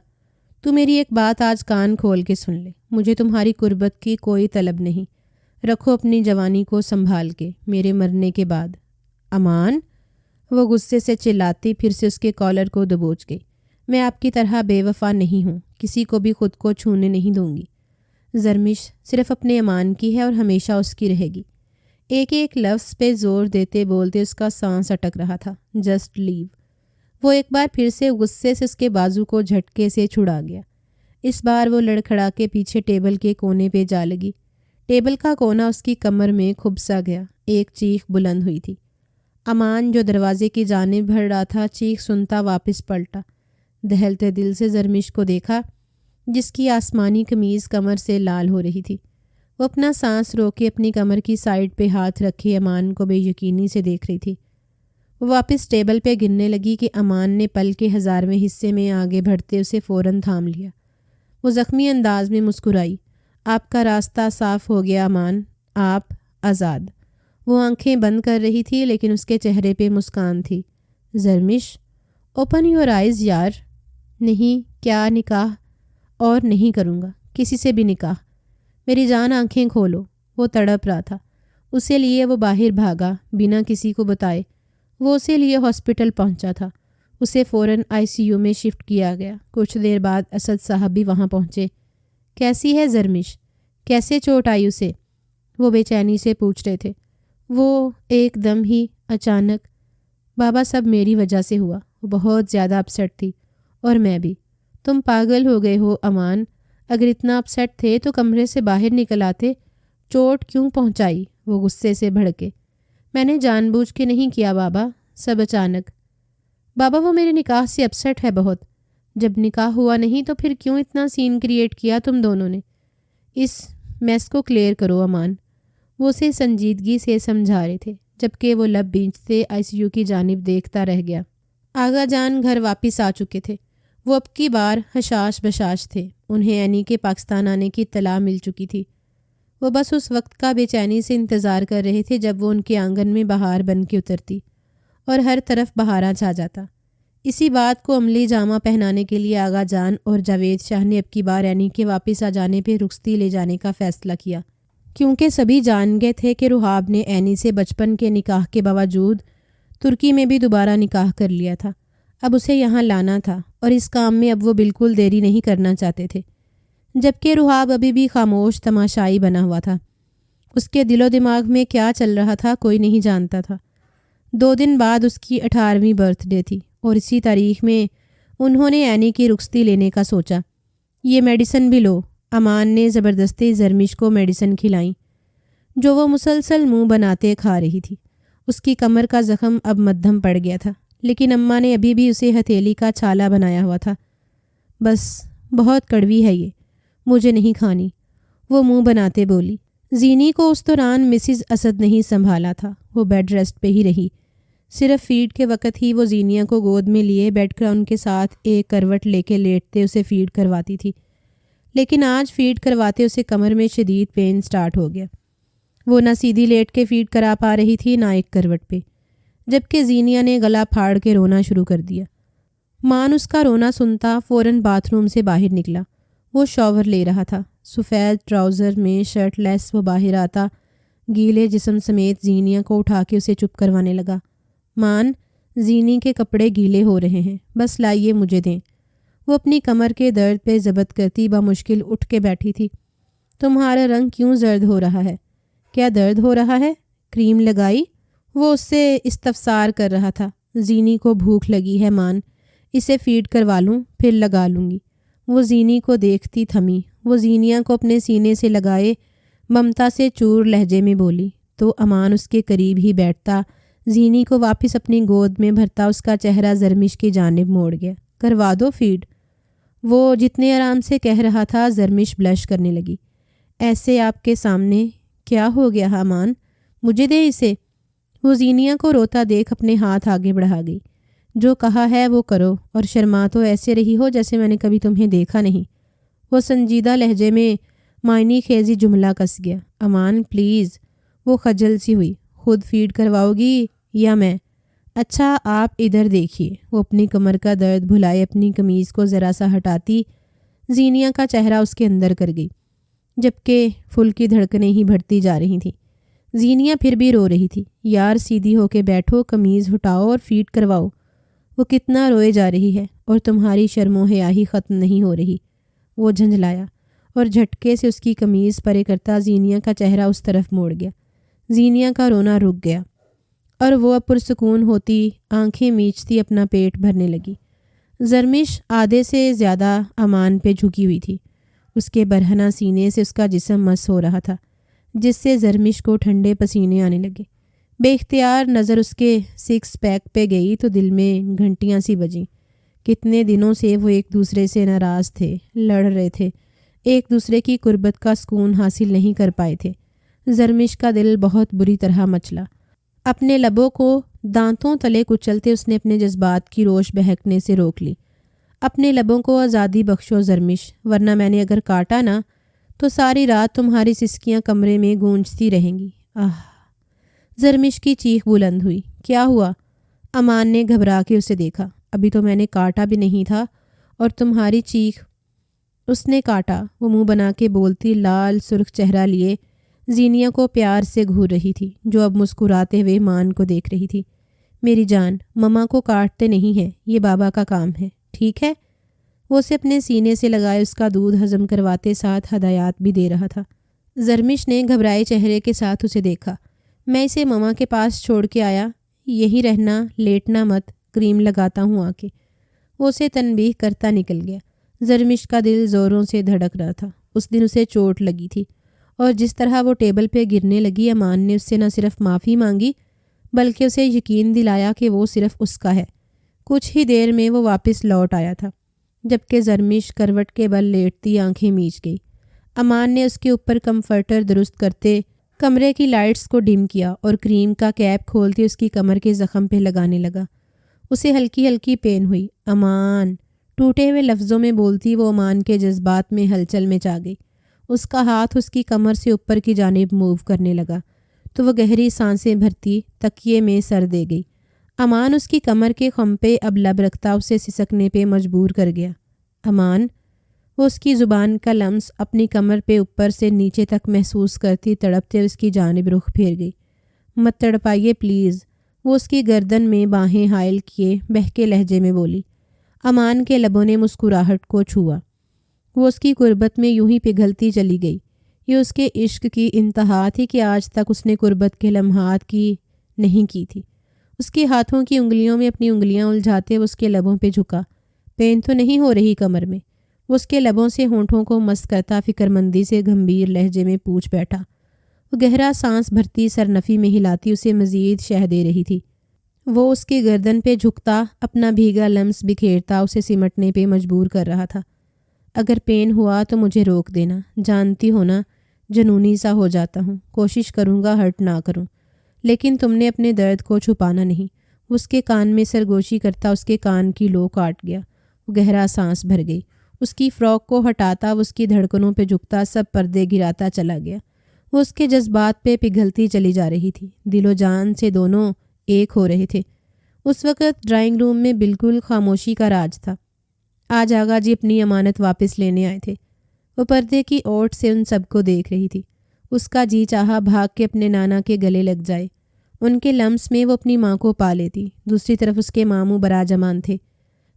تو میری ایک بات آج کان کھول کے سن لے، مجھے تمہاری قربت کی کوئی طلب نہیں۔ رکھو اپنی جوانی کو سنبھال کے، میرے مرنے کے بعد۔ امان، وہ غصے سے چلاتی پھر سے اس کے کالر کو دبوچ گئی۔ میں آپ کی طرح بے وفا نہیں ہوں، کسی کو بھی خود کو چھونے نہیں دوں گی۔ زرمش صرف اپنے امان کی ہے اور ہمیشہ اس کی رہے گی۔ ایک ایک لفظ پہ زور دیتے بولتے اس کا سانس اٹک رہا تھا۔ Just leave. وہ ایک بار پھر سے غصے سے اس کے بازو کو جھٹکے سے چھڑا گیا۔ اس بار وہ لڑکھڑا کے پیچھے ٹیبل کے کونے پہ جا لگی۔ ٹیبل کا کونا اس کی کمر میں کھب سا گیا۔ ایک چیخ بلند ہوئی تھی۔ امان جو دروازے کی جانب بڑھ رہا تھا چیخ سنتا واپس پلٹا۔ دہلتے دل سے زرمش کو دیکھا، جس کی آسمانی قمیض کمر سے لال ہو رہی تھی۔ وہ اپنا سانس روکے اپنی کمر کی سائڈ پہ ہاتھ رکھے امان کو بے یقینی سے دیکھ رہی تھی۔ وہ واپس ٹیبل پہ گرنے لگی کہ امان نے پل کے 1000ویں حصے میں آگے بڑھتے اسے فوراً تھام لیا۔ وہ زخمی انداز میں مسکرائی۔ آپ کا راستہ صاف ہو گیا امان، آپ آزاد۔ وہ آنکھیں بند کر رہی تھی لیکن اس کے چہرے پہ مسکان تھی۔ زرمش، اوپن یور آئیز یار۔ نہیں، کیا نکاح؟ اور نہیں کروں گا کسی سے بھی نکاح۔ میری جان آنکھیں کھولو۔ وہ تڑپ رہا تھا، اسے لیے وہ باہر بھاگا بنا کسی کو بتائے۔ وہ اسے لیے ہاسپٹل پہنچا تھا۔ اسے فوراً ICU میں شفٹ کیا گیا۔ کچھ دیر بعد اسد صاحب بھی وہاں پہنچے۔ کیسی ہے زرمش؟ کیسے چوٹ آئی اسے؟ وہ بے چینی سے پوچھ رہے تھے۔ وہ ایک دم ہی اچانک، بابا سب میری وجہ سے ہوا۔ وہ بہت زیادہ اپسیٹ تھی، اور میں بھی۔ تم پاگل ہو گئے ہو امان، اگر اتنا اپسیٹ تھے تو کمرے سے باہر نکل آتے۔ چوٹ کیوں پہنچائی؟ وہ غصے سے بھڑکے۔ میں نے جان بوجھ کے نہیں کیا بابا، سب اچانک۔ بابا وہ میرے نکاح سے اپسٹ ہے بہت. جب نکاح ہوا نہیں تو پھر کیوں اتنا سین کریٹ کیا تم دونوں نے؟ اس میس کو کلیئر کرو امان. وہ اسے سنجیدگی سے سمجھا رہے تھے جبکہ وہ لب بینچتے ICU کی جانب دیکھتا رہ گیا. آغا جان گھر واپس آ چکے تھے. وہ اب کی بار حشاش بشاش تھے. انہیں اینی کے پاکستان آنے کی اطلاع مل چکی تھی. وہ بس اس وقت کا بے چینی سے انتظار کر رہے تھے جب وہ ان کے آنگن میں بہار بن کے اترتی اور ہر طرف بہارا چھا جاتا. اسی بات کو عملی جامہ پہنانے کے لیے آغا جان اور جاوید شاہ نے اب کی بار اینی کے واپس آ جانے پہ رخصتی لے جانے کا فیصلہ کیا، کیونکہ سبھی جان گئے تھے کہ رحاب نے اینی سے بچپن کے نکاح کے باوجود ترکی میں بھی دوبارہ نکاح کر لیا تھا. اب اسے یہاں لانا تھا اور اس کام میں اب وہ بالکل دیری نہیں کرنا چاہتے تھے. جبکہ رحاب ابھی بھی خاموش تماشائی بنا ہوا تھا. اس کے دل و دماغ میں کیا چل رہا تھا کوئی نہیں جانتا تھا. 2 دن بعد اس کی 18ویں برتھ ڈے تھی اور اسی تاریخ میں انہوں نے اینی کی رخصتی لینے کا سوچا. یہ میڈیسن بھی لو. امان نے زبردستی زرمش کو میڈیسن کھلائیں جو وہ مسلسل منہ بناتے کھا رہی تھی. اس کی کمر کا زخم اب مدھم پڑ گیا تھا لیکن اماں نے ابھی بھی اسے ہتھیلی کا چھالا بنایا ہوا تھا. بس بہت کڑوی ہے یہ، مجھے نہیں کھانی، وہ منہ بناتے بولی. زینی کو اس دوران مسز اسد نہیں سنبھالا تھا. وہ بیڈ ریسٹ پہ ہی رہی. صرف فیڈ کے وقت ہی وہ زینیا کو گود میں لیے بیڈ کراؤن کے ساتھ ایک کروٹ لے کے لیٹتے اسے فیڈ کرواتی تھی. لیکن آج فیڈ کرواتے اسے کمر میں شدید پین سٹارٹ ہو گیا. وہ نہ سیدھی لیٹ کے فیڈ کرا پا رہی تھی نہ ایک کروٹ پہ، جبکہ زینیا نے گلا پھاڑ کے رونا شروع کر دیا. مان اس کا رونا سنتا فوراً باتھ روم سے باہر نکلا. وہ شاور لے رہا تھا. سفید ٹراؤزر میں شرٹ لیس وہ باہر آتا گیلے جسم سمیت زینیا کو اٹھا کے اسے چپ کروانے لگا. مان، زینی کے کپڑے گیلے ہو رہے ہیں، بس لائیے مجھے دیں. وہ اپنی کمر کے درد پہ ضبط کرتی بمشکل اٹھ کے بیٹھی تھی. تمہارا رنگ کیوں زرد ہو رہا ہے؟ کیا درد ہو رہا ہے؟ کریم لگائی؟ وہ اس سے استفسار کر رہا تھا. زینی کو بھوک لگی ہے مان، اسے فیڈ کروا لوں پھر لگا لوں گی. وہ زینی کو دیکھتی تھمی. وہ زینیا کو اپنے سینے سے لگائے ممتا سے چور لہجے میں بولی تو امان اس کے قریب ہی بیٹھتا زینی کو واپس اپنی گود میں بھرتا اس کا چہرہ زرمش کی جانب موڑ گیا. کروا دو فیڈ. وہ جتنے آرام سے کہہ رہا تھا زرمش بلش کرنے لگی. ایسے آپ کے سامنے؟ کیا ہو گیا امان؟ مجھے دے اسے. وہ زینیا کو روتا دیکھ اپنے ہاتھ آگے بڑھا گئی. جو کہا ہے وہ کرو اور شرما تو ایسے رہی ہو جیسے میں نے کبھی تمہیں دیکھا نہیں. وہ سنجیدہ لہجے میں معنی خیزی جملہ کس گیا. امان پلیز. وہ خجل سی ہوئی. خود فیڈ کرواؤ گی یا میں؟ اچھا آپ ادھر دیکھیے. وہ اپنی کمر کا درد بھلائے اپنی قمیض کو ذرا سا ہٹاتی زینیا کا چہرہ اس کے اندر کر گئی جبکہ پھل کی دھڑکنیں ہی بڑھتی جا رہی تھیں. زینیا پھر بھی رو رہی تھی. یار سیدھی ہو کے بیٹھو، قمیض ہٹاؤ اور فیڈ کرواؤ. وہ کتنا روئے جا رہی ہے اور تمہاری شرم و حیائی ختم نہیں ہو رہی. وہ جھنجھلایا اور جھٹکے سے اس کی قمیض پرے کرتا زینیا کا چہرہ اس طرف موڑ گیا. زینیا کا رونا رک گیا اور وہ اب پرسکون ہوتی آنکھیں میچتی اپنا پیٹ بھرنے لگی. زرمش آدھے سے زیادہ امان پہ جھکی ہوئی تھی. اس کے برہنہ سینے سے اس کا جسم مس ہو رہا تھا جس سے زرمش کو ٹھنڈے پسینے آنے لگے. بے اختیار نظر اس کے 6 پیک پہ گئی تو دل میں گھنٹیاں سی بجیں. کتنے دنوں سے وہ ایک دوسرے سے ناراض تھے، لڑ رہے تھے، ایک دوسرے کی قربت کا سکون حاصل نہیں کر پائے تھے. زرمش کا دل بہت بری طرح مچلا. اپنے لبوں کو دانتوں تلے کچلتے اس نے اپنے جذبات کی روش بہکنے سے روک لی. اپنے لبوں کو آزادی بخشو زرمش، ورنہ میں نے اگر کاٹا نا تو ساری رات تمہاری سسکیاں کمرے میں گونجتی رہیں گی. زرمش کی چیخ بلند ہوئی. کیا ہوا؟ امان نے گھبرا کے اسے دیکھا. ابھی تو میں نے کاٹا بھی نہیں تھا اور تمہاری چیخ. اس نے کاٹا. وہ منہ بنا کے بولتی لال سرخ چہرہ لیے زینیا کو پیار سے گھور رہی تھی جو اب مسکراتے ہوئے مان کو دیکھ رہی تھی. میری جان، مما کو کاٹتے نہیں ہیں، یہ بابا کا کام ہے، ٹھیک ہے؟ وہ اسے اپنے سینے سے لگائے اس کا دودھ ہضم کرواتے ساتھ ہدایات بھی دے رہا تھا. زرمش نے گھبرائے چہرے کے ساتھ اسے دیکھا. میں اسے مما کے پاس چھوڑ کے آیا، یہی رہنا، لیٹنا مت، کریم لگاتا ہوں آ کے. وہ اسے تنبیہ کرتا نکل گیا. زرمش کا دل زوروں سے دھڑک رہا تھا. اس دن اسے چوٹ لگی تھی اور جس طرح وہ ٹیبل پہ گرنے لگی امان نے اس سے نہ صرف معافی مانگی بلکہ اسے یقین دلایا کہ وہ صرف اس کا ہے، کچھ ہی دیر میں وہ واپس لوٹ آیا تھا، جبکہ زرمش کروٹ کے بل لیٹتی آنکھیں میچ گئی۔ امان نے اس کے اوپر کمفرٹر درست کرتے کمرے کی لائٹس کو ڈم کیا اور کریم کا کیپ کھولتے اس کی کمر کے زخم پہ لگانے لگا۔ اسے ہلکی ہلکی پین ہوئی۔ امان، ٹوٹے ہوئے لفظوں میں بولتی وہ امان کے جذبات میں ہلچل میں چا گئی۔ اس کا ہاتھ اس کی کمر سے اوپر کی جانب موو کرنے لگا تو وہ گہری سانسیں بھرتی تکیے میں سر دے گئی۔ امان اس کی کمر کے خم پہ اب لب رکھتا اسے سسکنے پہ مجبور کر گیا۔ امان، وہ اس کی زبان کا لمس اپنی کمر پہ اوپر سے نیچے تک محسوس کرتی تڑپتے اس کی جانب رخ پھیر گئی۔ مت تڑپائیے پلیز، وہ اس کی گردن میں باہیں حائل کیے بہکے لہجے میں بولی۔ امان کے لبوں نے مسکراہٹ کو چھوا۔ وہ اس کی قربت میں یوں ہی پگھلتی چلی گئی۔ یہ اس کے عشق کی انتہا تھی کہ آج تک اس نے قربت کے لمحات کی نہیں کی تھی۔ اس کے ہاتھوں کی انگلیوں میں اپنی انگلیاں الجھاتے وہ اس کے لبوں پہ جھکا۔ پین تو نہیں ہو رہی کمر میں؟ وہ اس کے لبوں سے ہونٹوں کو مس کرتا فکر مندی سے گمبھیر لہجے میں پوچھ بیٹھا۔ وہ گہرا سانس بھرتی سرنفی میں ہلاتی اسے مزید شہ دے رہی تھی۔ وہ اس کی گردن پہ جھکتا اپنا بھیگا لمس بکھیرتا اسے سمٹنے پہ مجبور کر رہا تھا۔ اگر پین ہوا تو مجھے روک دینا، جانتی ہو نا جنونی سا ہو جاتا ہوں، کوشش کروں گا ہرٹ نہ کروں، لیکن تم نے اپنے درد کو چھپانا نہیں۔ اس کے کان میں سرگوشی کرتا اس کے کان کی لو کاٹ گیا۔ وہ گہرا سانس بھر گئی۔ اس کی فراک کو ہٹاتا وہ اس کی دھڑکنوں پہ جھکتا سب پردے گراتا چلا گیا۔ وہ اس کے جذبات پہ پگھلتی چلی جا رہی تھی۔ دل و جان سے دونوں ایک ہو رہے تھے۔ اس وقت ڈرائنگ روم میں بالکل خاموشی کا راج تھا۔ آج آغا جی اپنی امانت واپس لینے آئے تھے۔ وہ پردے کی اوٹ سے ان سب کو دیکھ رہی تھی۔ اس کا جی چاہا بھاگ کے اپنے نانا کے گلے لگ جائے۔ ان کے لمس میں وہ اپنی ماں کو پا لیتی۔ دوسری طرف اس کے ماموں براجمان تھے،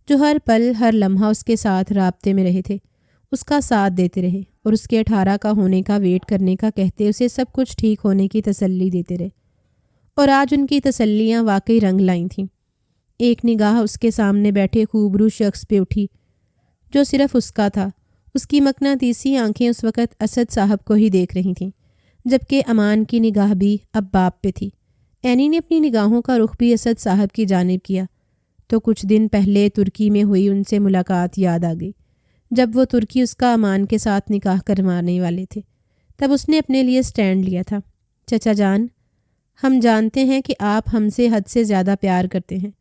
جو ہر پل ہر لمحہ اس کے ساتھ رابطے میں رہے تھے، اس کا ساتھ دیتے رہے اور اس کے 18 کا ہونے کا ویٹ کرنے کا کہتے اسے سب کچھ ٹھیک ہونے کی تسلی دیتے رہے۔ اور آج ان کی تسلیاں واقعی رنگ لائیں تھیں۔ ایک نگاہ اس کے سامنے بیٹھے خوبرو شخص پہ اٹھی جو صرف اس کا تھا۔ اس کی مقناطیسی آنکھیں اس وقت اسد صاحب کو ہی دیکھ رہی تھیں، جبکہ امان کی نگاہ بھی اب باپ پہ تھی۔ اینی نے اپنی نگاہوں کا رخ بھی اسد صاحب کی جانب کیا تو کچھ دن پہلے ترکی میں ہوئی ان سے ملاقات یاد آ گئی، جب وہ ترکی اس کا امان کے ساتھ نکاح کروانے والے تھے۔ تب اس نے اپنے لیے سٹینڈ لیا تھا۔ چچا جان، ہم جانتے ہیں کہ آپ ہم سے حد سے زیادہ پیار کرتے ہیں،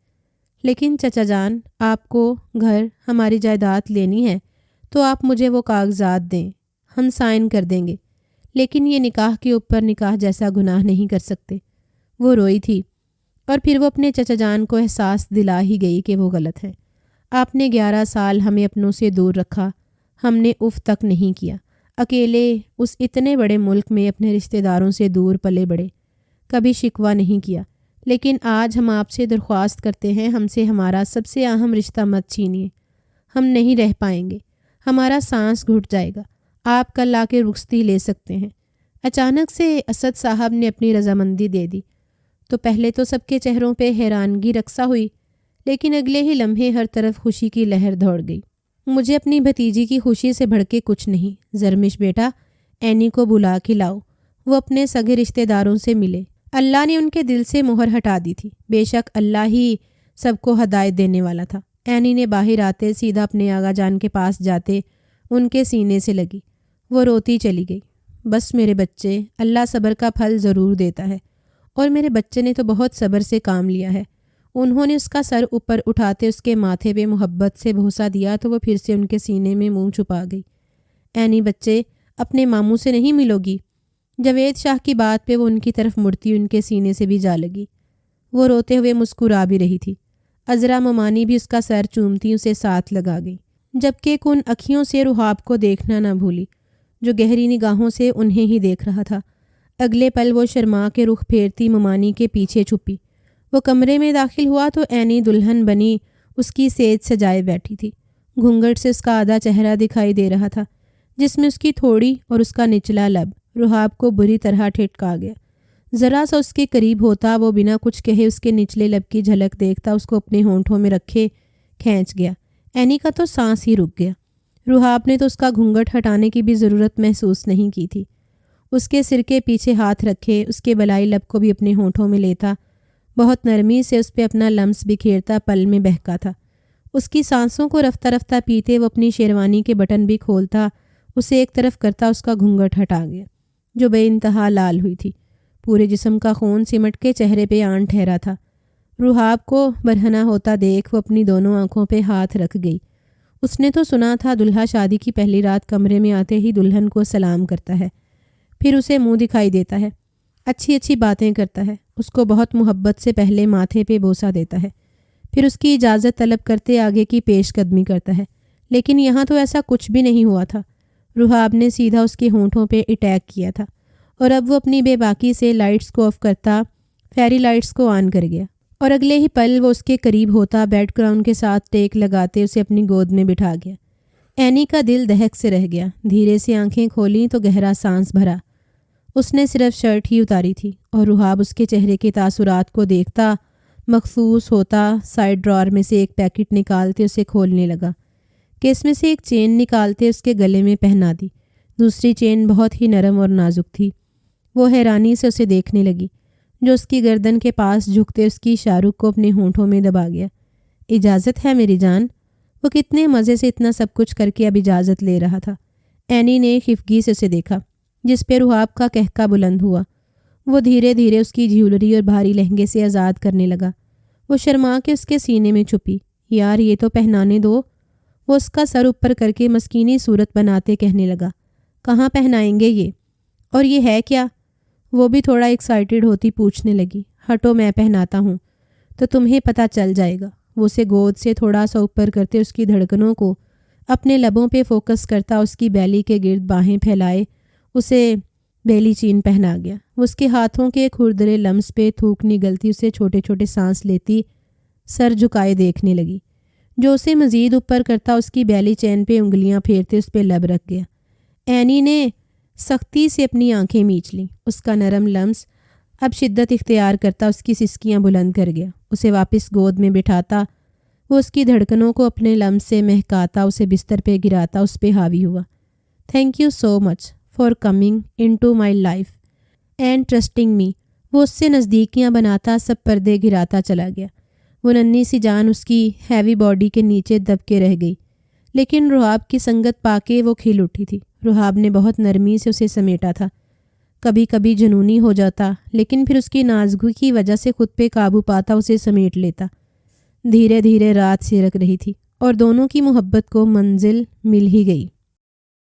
لیکن چچا جان، آپ کو گھر، ہماری جائیداد لینی ہے تو آپ مجھے وہ کاغذات دیں، ہم سائن کر دیں گے، لیکن یہ نکاح کے اوپر نکاح جیسا گناہ نہیں کر سکتے۔ وہ روئی تھی اور پھر وہ اپنے چچا جان کو احساس دلا ہی گئی کہ وہ غلط ہے۔ آپ نے 11 سال ہمیں اپنوں سے دور رکھا، ہم نے اف تک نہیں کیا، اکیلے اس اتنے بڑے ملک میں اپنے رشتہ داروں سے دور پلے بڑے، کبھی شکوہ نہیں کیا، لیکن آج ہم آپ سے درخواست کرتے ہیں ہم سے ہمارا سب سے اہم رشتہ مت چھینیے، ہم نہیں رہ پائیں گے، ہمارا سانس گھٹ جائے گا، آپ کل آ کے رخصتی لے سکتے ہیں۔ اچانک سے اسد صاحب نے اپنی رضامندی دے دی تو پہلے تو سب کے چہروں پہ حیرانگی رقصہ ہوئی، لیکن اگلے ہی لمحے ہر طرف خوشی کی لہر دوڑ گئی۔ مجھے اپنی بھتیجی کی خوشی سے بڑھ کے کچھ نہیں۔ زرمش بیٹا، اینی کو بلا کے لاؤ، وہ اپنے سگے رشتہ داروں سے ملے۔ اللہ نے ان کے دل سے مہر ہٹا دی تھی، بے شک اللہ ہی سب کو ہدایت دینے والا تھا۔ اینی نے باہر آتے سیدھا اپنے آغا جان کے پاس جاتے ان کے سینے سے لگی۔ وہ روتی چلی گئی۔ بس میرے بچے، اللہ صبر کا پھل ضرور دیتا ہے، اور میرے بچے نے تو بہت صبر سے کام لیا ہے۔ انہوں نے اس کا سر اوپر اٹھاتے اس کے ماتھے پہ محبت سے بوسہ دیا تو وہ پھر سے ان کے سینے میں منہ چھپا گئی۔ اینی بچے، اپنے ماموں سے نہیں ملو گی؟ جاوید شاہ کی بات پہ وہ ان کی طرف مڑتی ان کے سینے سے بھی جا لگی۔ وہ روتے ہوئے مسکرا بھی رہی تھی۔ عذرا ممانی بھی اس کا سر چومتی اسے ساتھ لگا گئی، جبکہ کن اکھیوں سے رحاب کو دیکھنا نہ بھولی، جو گہری نگاہوں سے انہیں ہی دیکھ رہا تھا۔ اگلے پل وہ شرما کے رخ پھیرتی ممانی کے پیچھے چھپی۔ وہ کمرے میں داخل ہوا تو اینی دلہن بنی اس کی سیج سجائے بیٹھی تھی۔ گھونگھٹ سے اس کا آدھا چہرہ دکھائی دے رہا تھا، جس میں اس کی تھوڑی اور اس کا نچلا لب رحاب کو بری طرح ٹھٹکا گیا۔ ذرا سا اس کے قریب ہوتا وہ بنا کچھ کہے اس کے نچلے لب کی جھلک دیکھتا اس کو اپنے ہونٹوں میں رکھے کھینچ گیا۔ اینی کا تو سانس ہی رک گیا۔ رحاب نے تو اس کا گھونگھٹ ہٹانے کی بھی ضرورت محسوس نہیں کی تھی۔ اس کے سر کے پیچھے ہاتھ رکھے اس کے بلائی لب کو بھی اپنے ہونٹوں میں لیتا بہت نرمی سے اس پہ اپنا لمس بکھیرتا پل میں بہکا تھا۔ اس کی سانسوں کو رفتہ رفتہ پیتے وہ اپنی شیروانی کے بٹن بھی کھولتا، اسے ایک طرف کرتا اس کا گھونگھٹ ہٹا گیا جو بے انتہا لال ہوئی تھی۔ پورے جسم کا خون سمٹ کے چہرے پہ آن ٹھہرا تھا۔ رحاب کو برہنہ ہوتا دیکھ وہ اپنی دونوں آنکھوں پہ ہاتھ رکھ گئی۔ اس نے تو سنا تھا دلہا شادی کی پہلی رات کمرے میں آتے ہی دلہن کو سلام کرتا ہے، پھر اسے منہ دکھائی دیتا ہے، اچھی اچھی باتیں کرتا ہے، اس کو بہت محبت سے پہلے ماتھے پہ بوسہ دیتا ہے، پھر اس کی اجازت طلب کرتے آگے کی پیش قدمی کرتا ہے۔ لیکن یہاں تو ایسا کچھ بھی نہیں ہوا تھا۔ رحاب نے سیدھا اس کے ہونٹوں پہ اٹیک کیا تھا، اور اب وہ اپنی بے باکی سے لائٹس کو آف کرتا فیری لائٹس کو آن کر گیا، اور اگلے ہی پل وہ اس کے قریب ہوتا بیڈ گراؤنڈ کے ساتھ ٹیک لگاتے اسے اپنی گود میں بٹھا گیا۔ اینی کا دل دہک سے رہ گیا، دھیرے سے آنکھیں کھولیں تو گہرا سانس بھرا۔ اس نے صرف شرٹ ہی اتاری تھی، اور رحاب اس کے چہرے کے تاثرات کو دیکھتا مخصوص ہوتا سائڈ ڈرار میں سے ایک پیکٹ نکالتے اسے کھولنے لگا۔ کیس میں سے ایک چین نکالتے اس کے گلے میں پہنا دی۔ دوسری چین بہت ہی نرم اور نازک تھی۔ وہ حیرانی سے اسے دیکھنے لگی، جو اس کی گردن کے پاس جھکتے اس کی شاہ رخ کو اپنے ہونٹوں میں دبا گیا۔ اجازت ہے میری جان؟ وہ کتنے مزے سے اتنا سب کچھ کر کے اب اجازت لے رہا تھا۔ اینی نے خفگی سے اسے دیکھا، جس پہ رحاب کا کہکا بلند ہوا۔ وہ دھیرے دھیرے اس کی جیولری اور بھاری لہنگے سے آزاد کرنے لگا۔ وہ شرما کے اس کے سینے میں چھپی۔ یار یہ تو پہنانے دو۔ وہ اس کا سر اوپر کر کے مسکینی صورت بناتے کہنے لگا، کہاں پہنائیں گے یہ؟ اور یہ ہے کیا؟ وہ بھی تھوڑا ایکسائٹیڈ ہوتی پوچھنے لگی۔ ہٹو میں پہناتا ہوں تو تمہیں پتہ چل جائے گا۔ وہ اسے گود سے تھوڑا سا اوپر کرتے اس کی دھڑکنوں کو اپنے لبوں پہ فوکس کرتا اس کی بیلی کے گرد باہیں پھیلائے اسے بیلی چین پہنا گیا۔ وہ اس کے ہاتھوں کے کھردرے لمس پہ تھوک نگلتی اسے چھوٹے چھوٹے سانس لیتی سر جھکائے دیکھنے لگی، جو اسے مزید اوپر کرتا اس کی بیلی چین پہ انگلیاں پھیرتے اس پہ لب رکھ گیا۔ اینی نے سختی سے اپنی آنکھیں میچ لیں۔ اس کا نرم لمس اب شدت اختیار کرتا اس کی سسکیاں بلند کر گیا۔ اسے واپس گود میں بٹھاتا وہ اس کی دھڑکنوں کو اپنے لمس سے مہکاتا اسے بستر پہ گراتا اس پہ حاوی ہوا۔ Thank you so much for coming into my life and trusting me. وہ اس سے نزدیکیاں بناتا سب پردے گراتا چلا گیا۔ وہ ننھی سی جان اس کی ہیوی باڈی کے نیچے دب کے رہ گئی، لیکن رحاب کی سنگت پا کے وہ کھل اٹھی تھی۔ رحاب نے بہت نرمی سے اسے سمیٹا تھا، کبھی کبھی جنونی ہو جاتا، لیکن پھر اس کی نازکی کی وجہ سے خود پہ قابو پاتا اسے سمیٹ لیتا۔ دھیرے دھیرے رات سرک رہی تھی اور دونوں کی محبت کو منزل مل ہی گئی۔